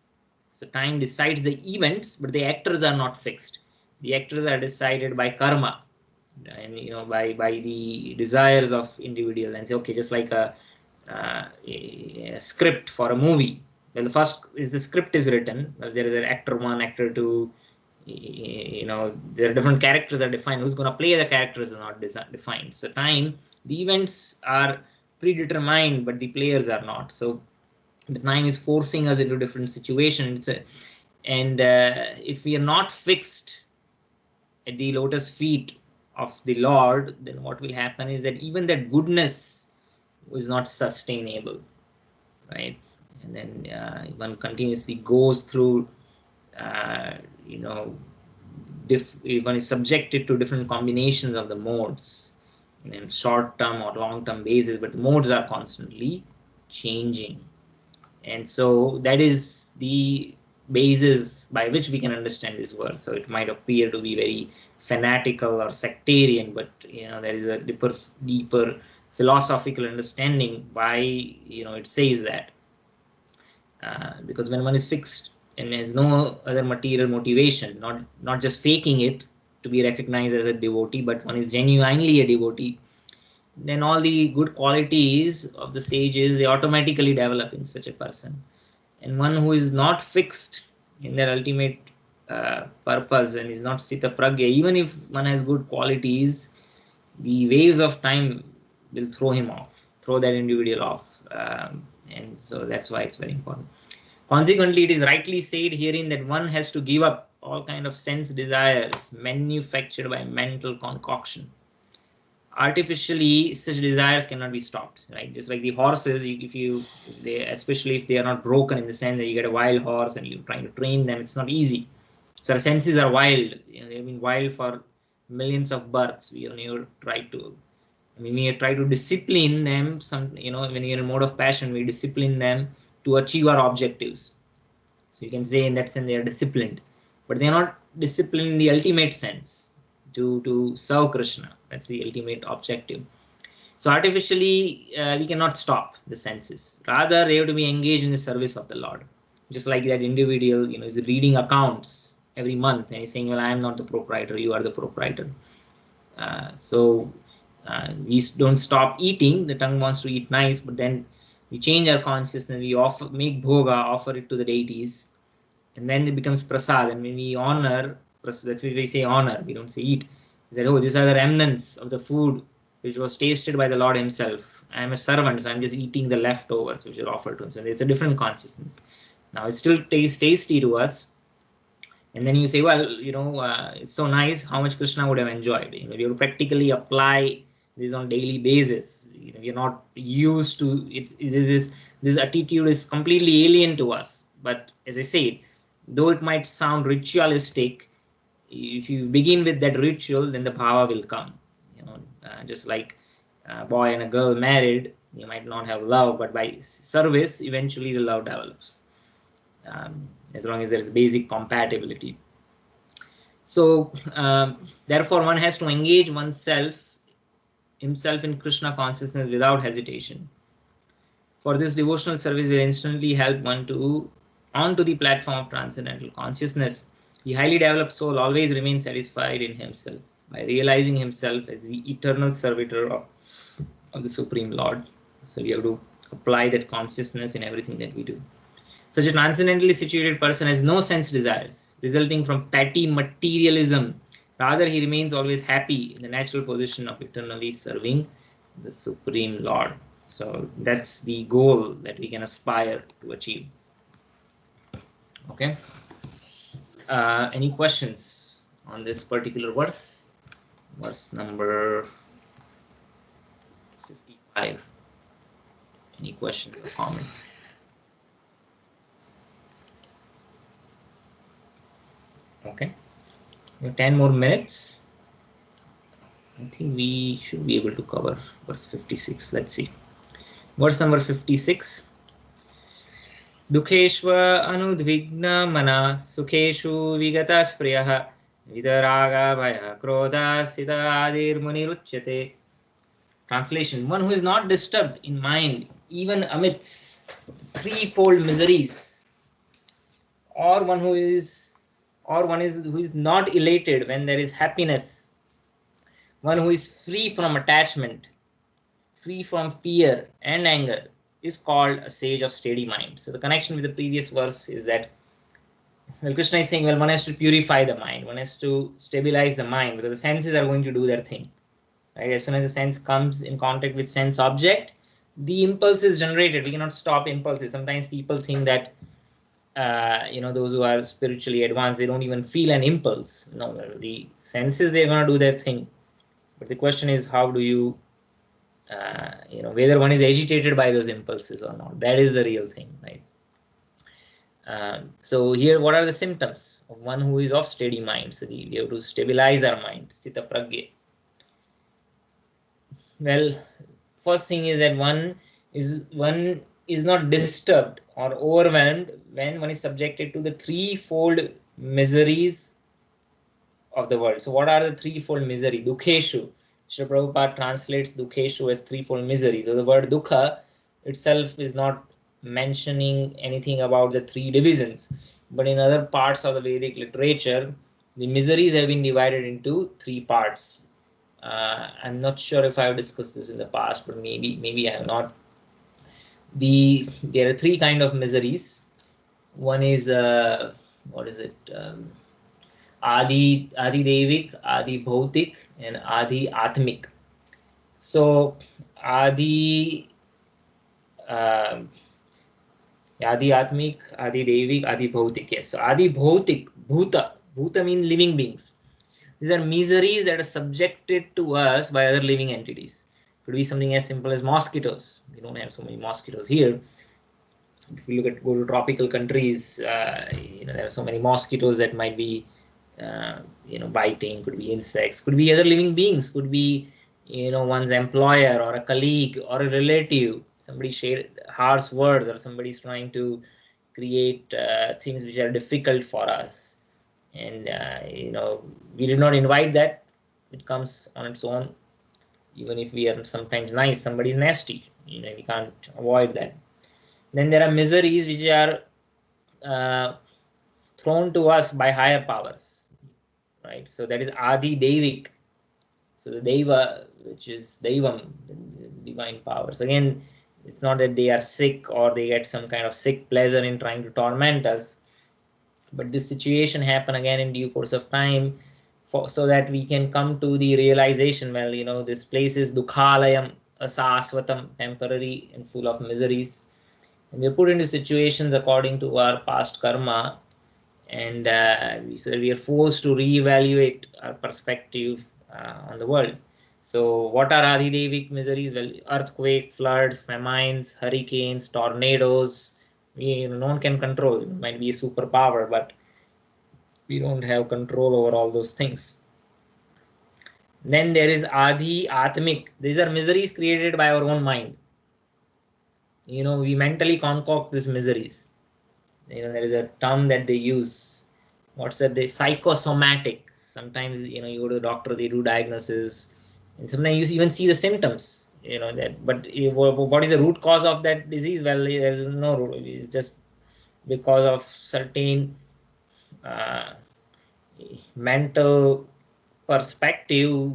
So time decides the events, but the actors are not fixed. The actors are decided by karma, and by the desires of individual. And say, okay, just like a script for a movie. Well, the first is the script is written. Well, there is an actor 1, actor 2. There are different characters are defined. Who's going to play the characters is not defined. So time, the events are predetermined, but the players are not. So the time is forcing us into different situations. And if we are not fixed at the lotus feet of the Lord, then what will happen is that even that goodness is not sustainable, right? And then one continuously goes through, one is subjected to different combinations of the modes in short-term or long-term basis, but the modes are constantly changing. And so that is the basis by which we can understand this verse. So it might appear to be very fanatical or sectarian, but there is a deeper philosophical understanding why it says that. Because when one is fixed and has no other material motivation, not just faking it to be recognized as a devotee, but one is genuinely a devotee, then all the good qualities of the sages, they automatically develop in such a person. And one who is not fixed in their ultimate purpose and is not sthita pragya, even if one has good qualities, the waves of time will throw that individual off. And so that's why it's very important. Consequently, it is rightly said herein that one has to give up all kind of sense desires manufactured by mental concoction. Artificially, such desires cannot be stopped, right? Just like the horses, especially if they are not broken, in the sense that you get a wild horse and you're trying to train them, it's not easy. So our senses are wild. They've been wild for millions of births. We try to discipline them. When you're in a mode of passion, we discipline them to achieve our objectives. So you can say in that sense they are disciplined, but they're not disciplined in the ultimate sense to serve Krishna. That's the ultimate objective. So artificially, we cannot stop the senses. Rather, they have to be engaged in the service of the Lord. Just like that individual, is reading accounts every month and he's saying, well, I am not the proprietor, you are the proprietor. We don't stop eating. The tongue wants to eat nice, but then we change our consciousness. We make bhoga, offer it to the deities, and then it becomes prasad. And when we honor, that's why we say honor. We don't say eat. That these are the remnants of the food which was tasted by the Lord Himself. I am a servant, so I'm just eating the leftovers which are offered to Him. So it's a different consciousness. Now it still tastes tasty to us. And then you say, well, it's so nice. How much Krishna would have enjoyed? You have to practically apply this on daily basis. We're not used to it. This attitude is completely alien to us. But as I said, though it might sound ritualistic, if you begin with that ritual, then the bhava will come. Just like a boy and a girl married, you might not have love, but by service, eventually the love develops. As long as there is basic compatibility. So therefore one has to engage himself in Krishna consciousness without hesitation. For this, devotional service will instantly help one onto the platform of transcendental consciousness. The highly developed soul always remains satisfied in himself by realizing himself as the eternal servitor of the Supreme Lord. So we have to apply that consciousness in everything that we do. Such a transcendently situated person has no sense desires resulting from petty materialism. Rather, he remains always happy in the natural position of eternally serving the Supreme Lord. So that's the goal that we can aspire to achieve. Okay. Any questions on this particular verse, verse number 55. Any questions or comment? Okay, 10 more minutes. I think we should be able to cover verse 56. Let's see. Verse number 56. Dukheshva anudvigna mana sukeshu vigata spriyah vidaraga bhaya krodha sita adir muniruchyate. Translation: one who is not disturbed in mind even amidst threefold miseries, or one who is not elated when there is happiness, one who is free from attachment, free from fear and anger, is called a sage of steady mind. So the connection with the previous verse is that, well, Krishna is saying, well, one has to purify the mind, one has to stabilize the mind, because the senses are going to do their thing. Right? As soon as the sense comes in contact with sense object, the impulse is generated. We cannot stop impulses. Sometimes people think that those who are spiritually advanced, they don't even feel an impulse. No, the senses, they're going to do their thing. But the question is, how do you, whether one is agitated by those impulses or not. That is the real thing, right? So here, what are the symptoms of one who is of steady mind? So we have to stabilize our mind, sita pragya. Well, first thing is that one is not disturbed or overwhelmed when one is subjected to the threefold miseries of the world. So what are the threefold misery? Dukheshu. Srila Prabhupada translates dukheshu as threefold misery. So the word dukha itself is not mentioning anything about the three divisions, but in other parts of the Vedic literature, the miseries have been divided into three parts. I'm not sure if I've discussed this in the past, but maybe I have not. There are three kind of miseries. One is what is it? Adi Devik, Adi Bhautik, and Adi Atmik. So Adi Atmik, Adi Devik, Adi Bhautik. Yes. So Adi Bhautik, Bhuta means living beings. These are miseries that are subjected to us by other living entities. Could be something as simple as mosquitoes. We don't have so many mosquitoes here. If you go to tropical countries, there are so many mosquitoes that might be, biting. Could be insects. Could be other living beings. Could be, one's employer or a colleague or a relative. Somebody shared harsh words, or somebody's trying to create things which are difficult for us. And we did not invite that. It comes on its own. Even if we are sometimes nice, somebody is nasty. We can't avoid that. Then there are miseries which are thrown to us by higher powers, right? So that is Adi Devik. So the Deva, which is Devam, divine powers. Again, it's not that they are sick or they get some kind of sick pleasure in trying to torment us. But this situation happen again in due course of time, so that we can come to the realization, well, this place is dukhalayam, asasvatam, temporary and full of miseries. And we're put into situations according to our past karma, and so we are forced to reevaluate our perspective on the world. So what are Adhidevic miseries? Well, earthquake, floods, famines, hurricanes, tornadoes. No one can control. It might be a superpower, but we don't have control over all those things. Then there is Adi Atmik. These are miseries created by our own mind. We mentally concoct these miseries. There is a term that they use. What's that? They psychosomatic. Sometimes you go to the doctor, they do diagnosis, and sometimes you even see the symptoms. That. But what is the root cause of that disease? Well, there is no root. It's just because of certain mental perspective.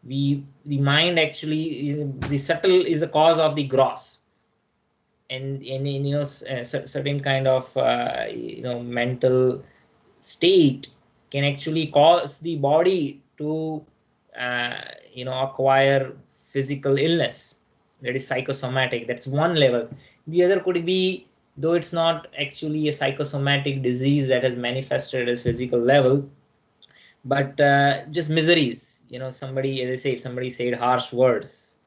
The mind actually, the subtle is the cause of the gross. And certain kind of mental state can actually cause the body to acquire physical illness. That is psychosomatic. That's one level. The other could be, though it's not actually a psychosomatic disease that has manifested at a physical level, but just miseries. Somebody, as I said, somebody said harsh words,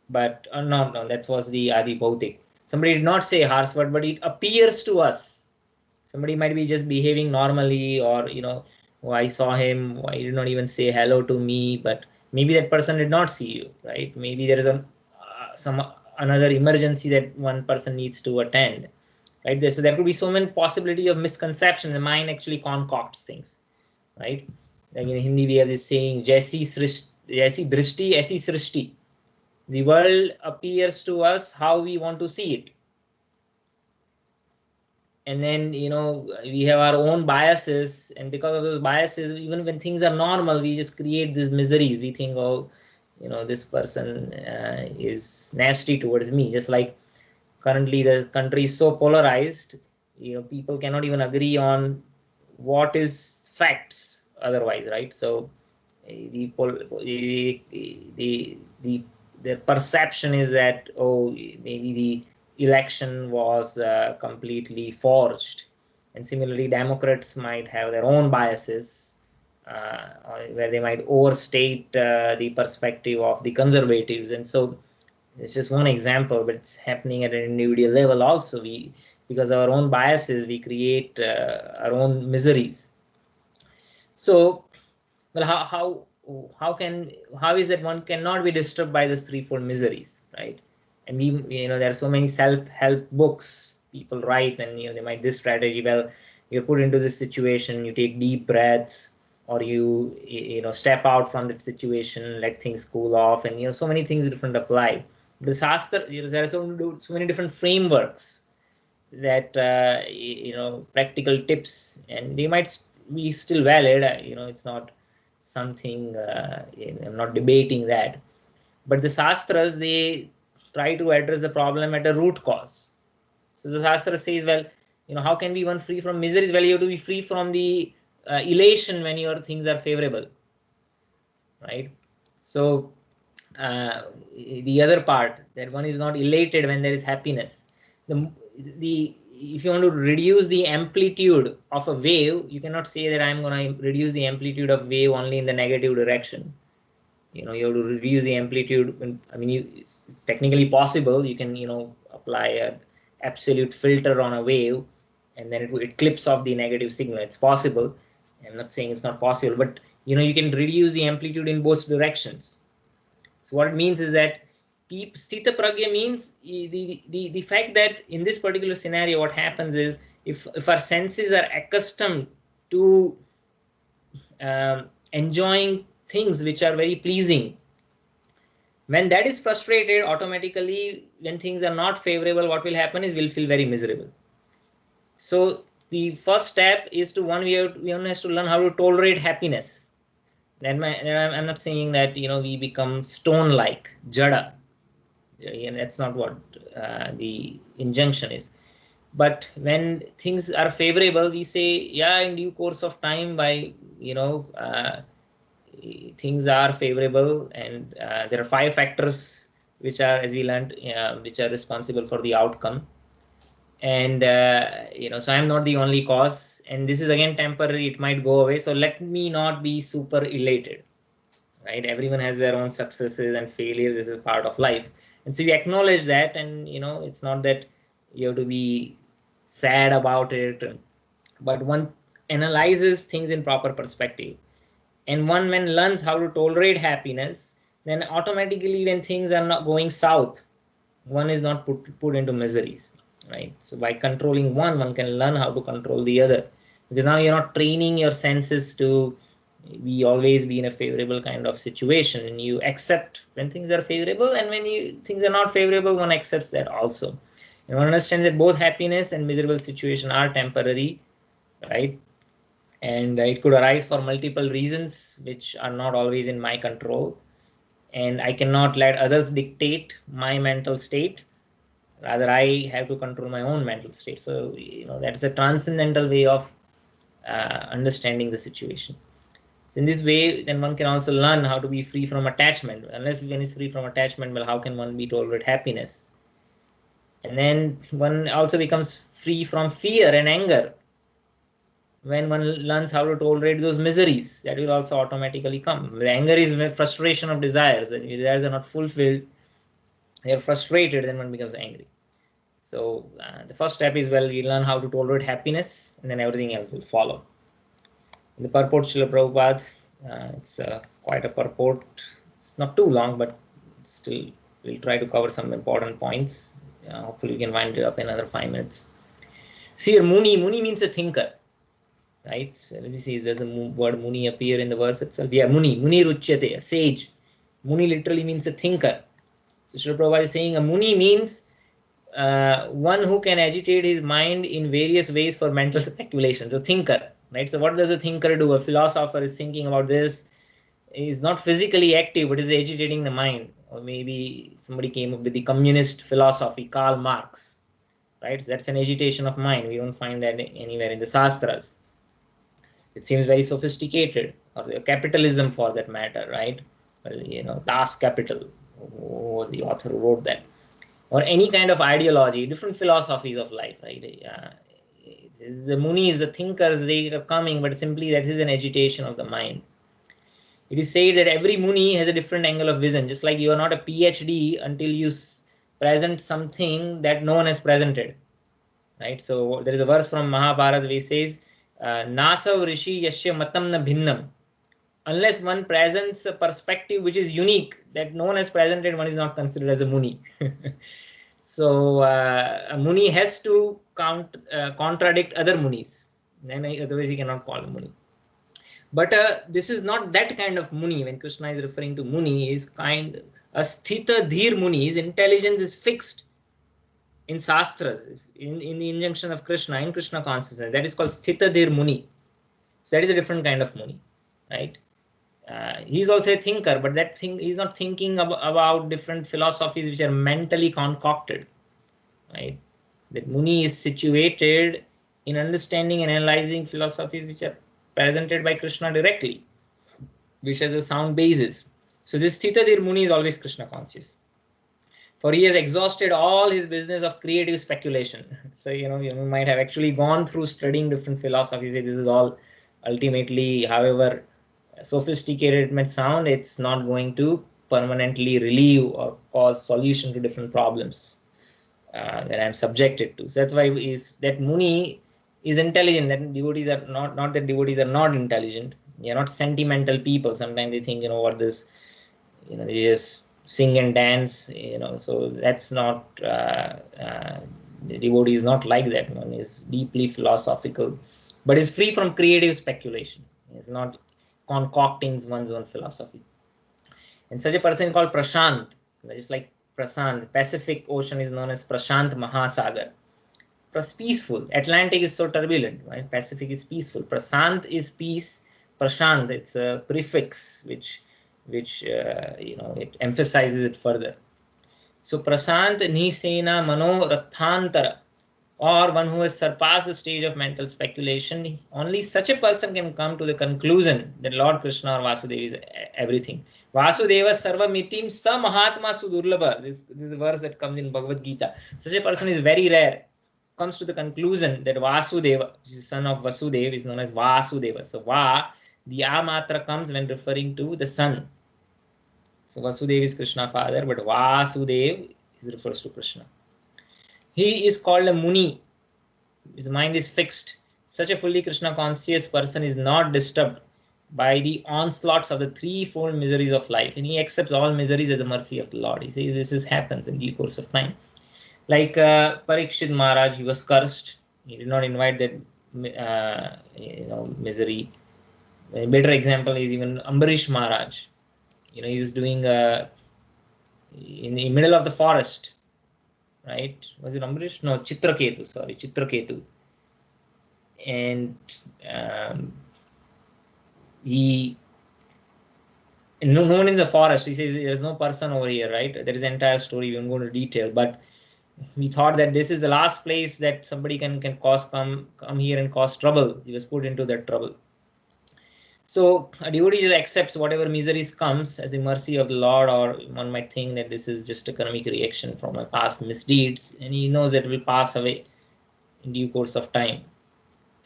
but no, that was the Adi Bhautik. Somebody did not say harsh word, but it appears to us. Somebody might be just behaving normally, or oh, I saw him, why did not even say hello to me, but maybe that person did not see you, right? Maybe there is some another emergency that one person needs to attend, right? So there could be so many possibility of misconceptions. The mind actually concocts things, right? Like in Hindi we have this saying, jaisi drishti aisi srishti. The world appears to us how we want to see it, and then we have our own biases, and because of those biases, even when things are normal, we just create these miseries. We think, oh, this person is nasty towards me. Just like currently the country is so polarized, people cannot even agree on what is facts otherwise, right? So the the perception is that, oh, maybe the election was completely forged, and similarly Democrats might have their own biases, where they might overstate the perspective of the conservatives. And so it's just one example, but it's happening at an individual level also. Because of our own biases, we create our own miseries. So, well, how is that one cannot be disturbed by this threefold miseries, right? And there are so many self-help books people write, and they might this strategy. Well, you're put into this situation, you take deep breaths, or you step out from that situation, let things cool off, and so many things different apply. The Shastra, there are so many different frameworks that practical tips, and they might be still valid. It's not something, I'm not debating that, but the Shastras, they try to address the problem at a root cause. So the Shastra says, well, how can we one free from miseries? Well, you have to be free from the elation when your things are favorable, right? So the other part, that one is not elated when there is happiness. The if you want to reduce the amplitude of a wave, you cannot say that I'm going to reduce the amplitude of wave only in the negative direction. You have to reduce the amplitude. I mean, it's technically possible. You can apply a absolute filter on a wave, and then it clips off the negative signal. It's possible. I'm not saying it's not possible, but you can reduce the amplitude in both directions. So what it means is that Sthita Pragya means the fact that in this particular scenario, what happens is, if our senses are accustomed to enjoying things which are very pleasing, when that is frustrated, automatically when things are not favorable, what will happen is we'll feel very miserable. So the first step is to one has to learn how to tolerate happiness. Then I'm not saying that we become stone-like, jada. That's not what the injunction is. But when things are favorable, we say, yeah, in due course of time, by things are favorable, and there are 5 factors which are, as we learned, which are responsible for the outcome. And so I'm not the only cause, and this is again temporary, it might go away, so let me not be super elated, right? Everyone has their own successes and failures. This is part of life, and so you acknowledge that, and it's not that you have to be sad about it, but one analyzes things in proper perspective. And one, when learns how to tolerate happiness, then automatically when things are not going south, one is not put into miseries, right? So by controlling one can learn how to control the other, because now you're not training your senses to always be in a favorable kind of situation, and you accept when things are favorable, and when things are not favorable, one accepts that also. And one understands that both happiness and miserable situation are temporary, right? And it could arise for multiple reasons which are not always in my control, and I cannot let others dictate my mental state. Rather, I have to control my own mental state. So that's a transcendental way of understanding the situation. So in this way, then one can also learn how to be free from attachment. Unless one is free from attachment, well, how can one be tolerate happiness? And then one also becomes free from fear and anger. when one learns how to tolerate those miseries, that will also automatically come. When anger is frustration of desires, and desires are not fulfilled, they are frustrated, then one becomes angry. So the first step is, well, we learn how to tolerate happiness, and then everything else will follow. In the purport, Srila Prabhupada, it's quite a purport. It's not too long, but still we'll try to cover some important points. Hopefully we can wind it up in another 5 minutes. See here, Muni means a thinker, right? So let me see, does the word Muni appear in the verse itself? Yeah, Muni Ruchyate, a sage. Muni literally means a thinker. So Srila Prabhupada is saying a Muni means one who can agitate his mind in various ways for mental speculation. So thinker, right? So what does a thinker do? A philosopher is thinking about this. He's not physically active, but is agitating the mind. Or maybe somebody came up with the communist philosophy, Karl Marx, right? So that's an agitation of mind. We don't find that anywhere in the Shastras. It seems very sophisticated, or capitalism for that matter, right? Well, Das Capital, who was the author who wrote that? Or any kind of ideology, different philosophies of life, right? The Munis, the thinkers, they are coming, but simply that is an agitation of the mind. It is said that every Muni has a different angle of vision, just like you are not a PhD until you present something that no one has presented, right? So there is a verse from Mahabharata which says, Nasav Rishi Yashya Matam Na Bhinnam. Unless one presents a perspective which is unique, that no one has presented, one is not considered as a Muni. So a Muni has to contradict other Munis, then otherwise he cannot call a Muni. But this is not that kind of Muni. When Krishna is referring to Muni, is a Sthita Dhir Muni. His intelligence is fixed in Shastras, in the injunction of Krishna, in Krishna Consciousness. That is called Sthita Dhir Muni. So that is a different kind of Muni, right? He's also a thinker, but that thing, he's not thinking about different philosophies which are mentally concocted, right? That Muni is situated in understanding and analyzing philosophies which are presented by Krishna directly, which has a sound basis. So this Sthitadir Muni is always Krishna conscious. For he has exhausted all his business of creative speculation. So, you might have actually gone through studying different philosophies. This is all ultimately, however sophisticated it might sound, it's not going to permanently relieve or cause solution to different problems that I'm subjected to. So that's why that Muni is intelligent. That devotees are not that devotees are not intelligent. They are not sentimental people. Sometimes they think, what this, they just sing and dance, so that's not, the devotee is not like that. One is deeply philosophical, but is free from creative speculation. It's not concocting one's own philosophy. And such a person called Prashant, just like Prashant, Pacific Ocean is known as Prashant Mahasagar. Peaceful. Atlantic is so turbulent, right? Pacific is peaceful. Prashant is peace. Prashant, it's a prefix which it emphasizes it further. So Prashant Nisena Mano Rathantara, or one who has surpassed the stage of mental speculation, only such a person can come to the conclusion that Lord Krishna or Vasudeva is everything. Vasudeva Sarvamitim Sa Mahatma Sudurlabha. This is a verse that comes in Bhagavad Gita. Such a person is very rare. Comes to the conclusion that Vasudeva, which is son of Vasudeva, is known as Vasudeva. So Va, the A matra comes when referring to the son. So Vasudeva is Krishna father, but Vasudeva refers to Krishna. He is called a Muni. His mind is fixed. Such a fully Krishna conscious person is not disturbed by the onslaughts of the threefold miseries of life, and he accepts all miseries as the mercy of the Lord. He says this happens in due course of time. Like Parikshit Maharaj, he was cursed. He did not invite that misery. A better example is even Ambarish Maharaj. He was doing in the middle of the forest, right? Was it Ambarish? No, Chitraketu. And no one in the forest. He says there's no person over here, right? There is an entire story. We won't go into detail, but we thought that this is the last place that somebody can come here and cause trouble. He was put into that trouble. So a devotee just accepts whatever miseries comes as a mercy of the Lord, or one might think that this is just a karmic reaction from my past misdeeds, and he knows that it will pass away in due course of time.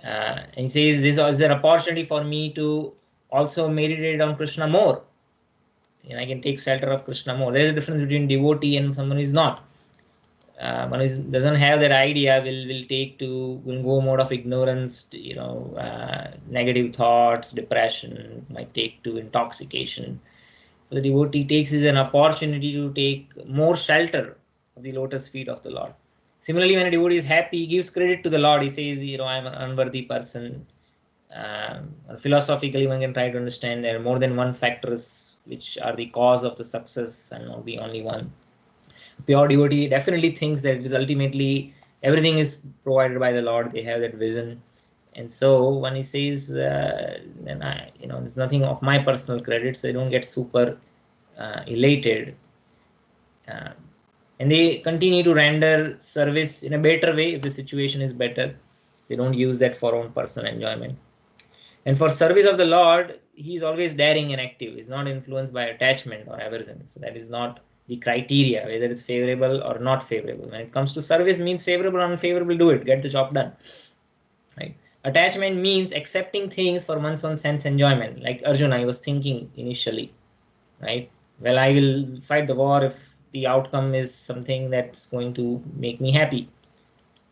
And he says, this is an opportunity for me to also meditate on Krishna more. And I can take shelter of Krishna more. There is a difference between devotee and someone who is not. One who doesn't have that idea will go mode of ignorance, negative thoughts, depression, might take to intoxication. The devotee takes as an opportunity to take more shelter of the lotus feet of the Lord. Similarly, when a devotee is happy, he gives credit to the Lord. He says, I'm an unworthy person. Philosophically, one can try to understand there are more than one factors which are the cause of the success and not the only one. Pure devotee definitely thinks that it is ultimately everything is provided by the Lord. They have that vision. And so when he says, then there's nothing of my personal credit, so I don't get super elated. And they continue to render service in a better way if the situation is better. They don't use that for own personal enjoyment. And for service of the Lord, he is always daring and active. He's not influenced by attachment or aversion. So that is not the criteria, whether it's favorable or not favorable. When it comes to service, means favorable or unfavorable, do it, get the job done. Right? Attachment means accepting things for one's own sense enjoyment. Like Arjuna, I was thinking initially, right? Well, I will fight the war if the outcome is something that's going to make me happy.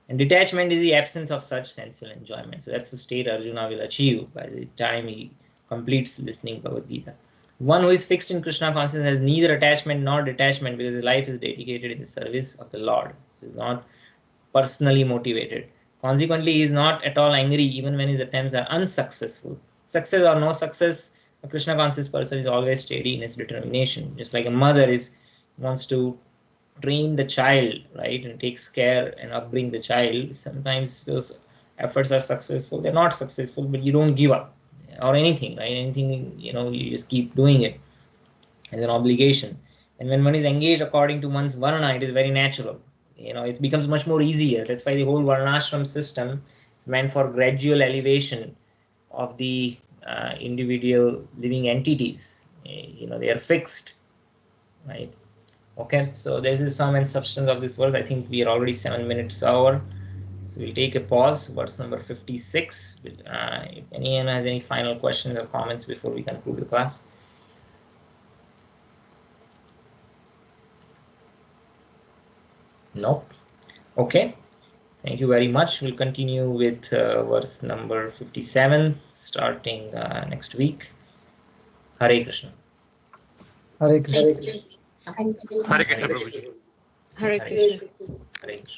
And detachment is the absence of such sensual enjoyment. So that's the state Arjuna will achieve by the time he completes listening Bhagavad Gita. One who is fixed in Krishna consciousness has neither attachment nor detachment because his life is dedicated in the service of the Lord. So he's not personally motivated. Consequently, he is not at all angry even when his attempts are unsuccessful. Success or no success, a Krishna conscious person is always steady in his determination. Just like a mother wants to train the child, right, and takes care and upbring the child. Sometimes those efforts are successful, they're not successful, but you don't give up or anything, right? Anything, you just keep doing it as an obligation. And when one is engaged according to one's varna, it is very natural. It becomes much more easier. That's why the whole varnashram system is meant for gradual elevation of the individual living entities. They are fixed, right? Okay, so this is sum and substance of this verse. I think we are already 7 minutes over. So we'll take a pause. Verse number 56. If anyone has any final questions or comments before we conclude the class. No? Okay. Thank you very much. We'll continue with verse number 57 starting next week. Hare Krishna. Hare Krishna. Hare Krishna, Prabhuji. Hare Krishna. Hare Krishna.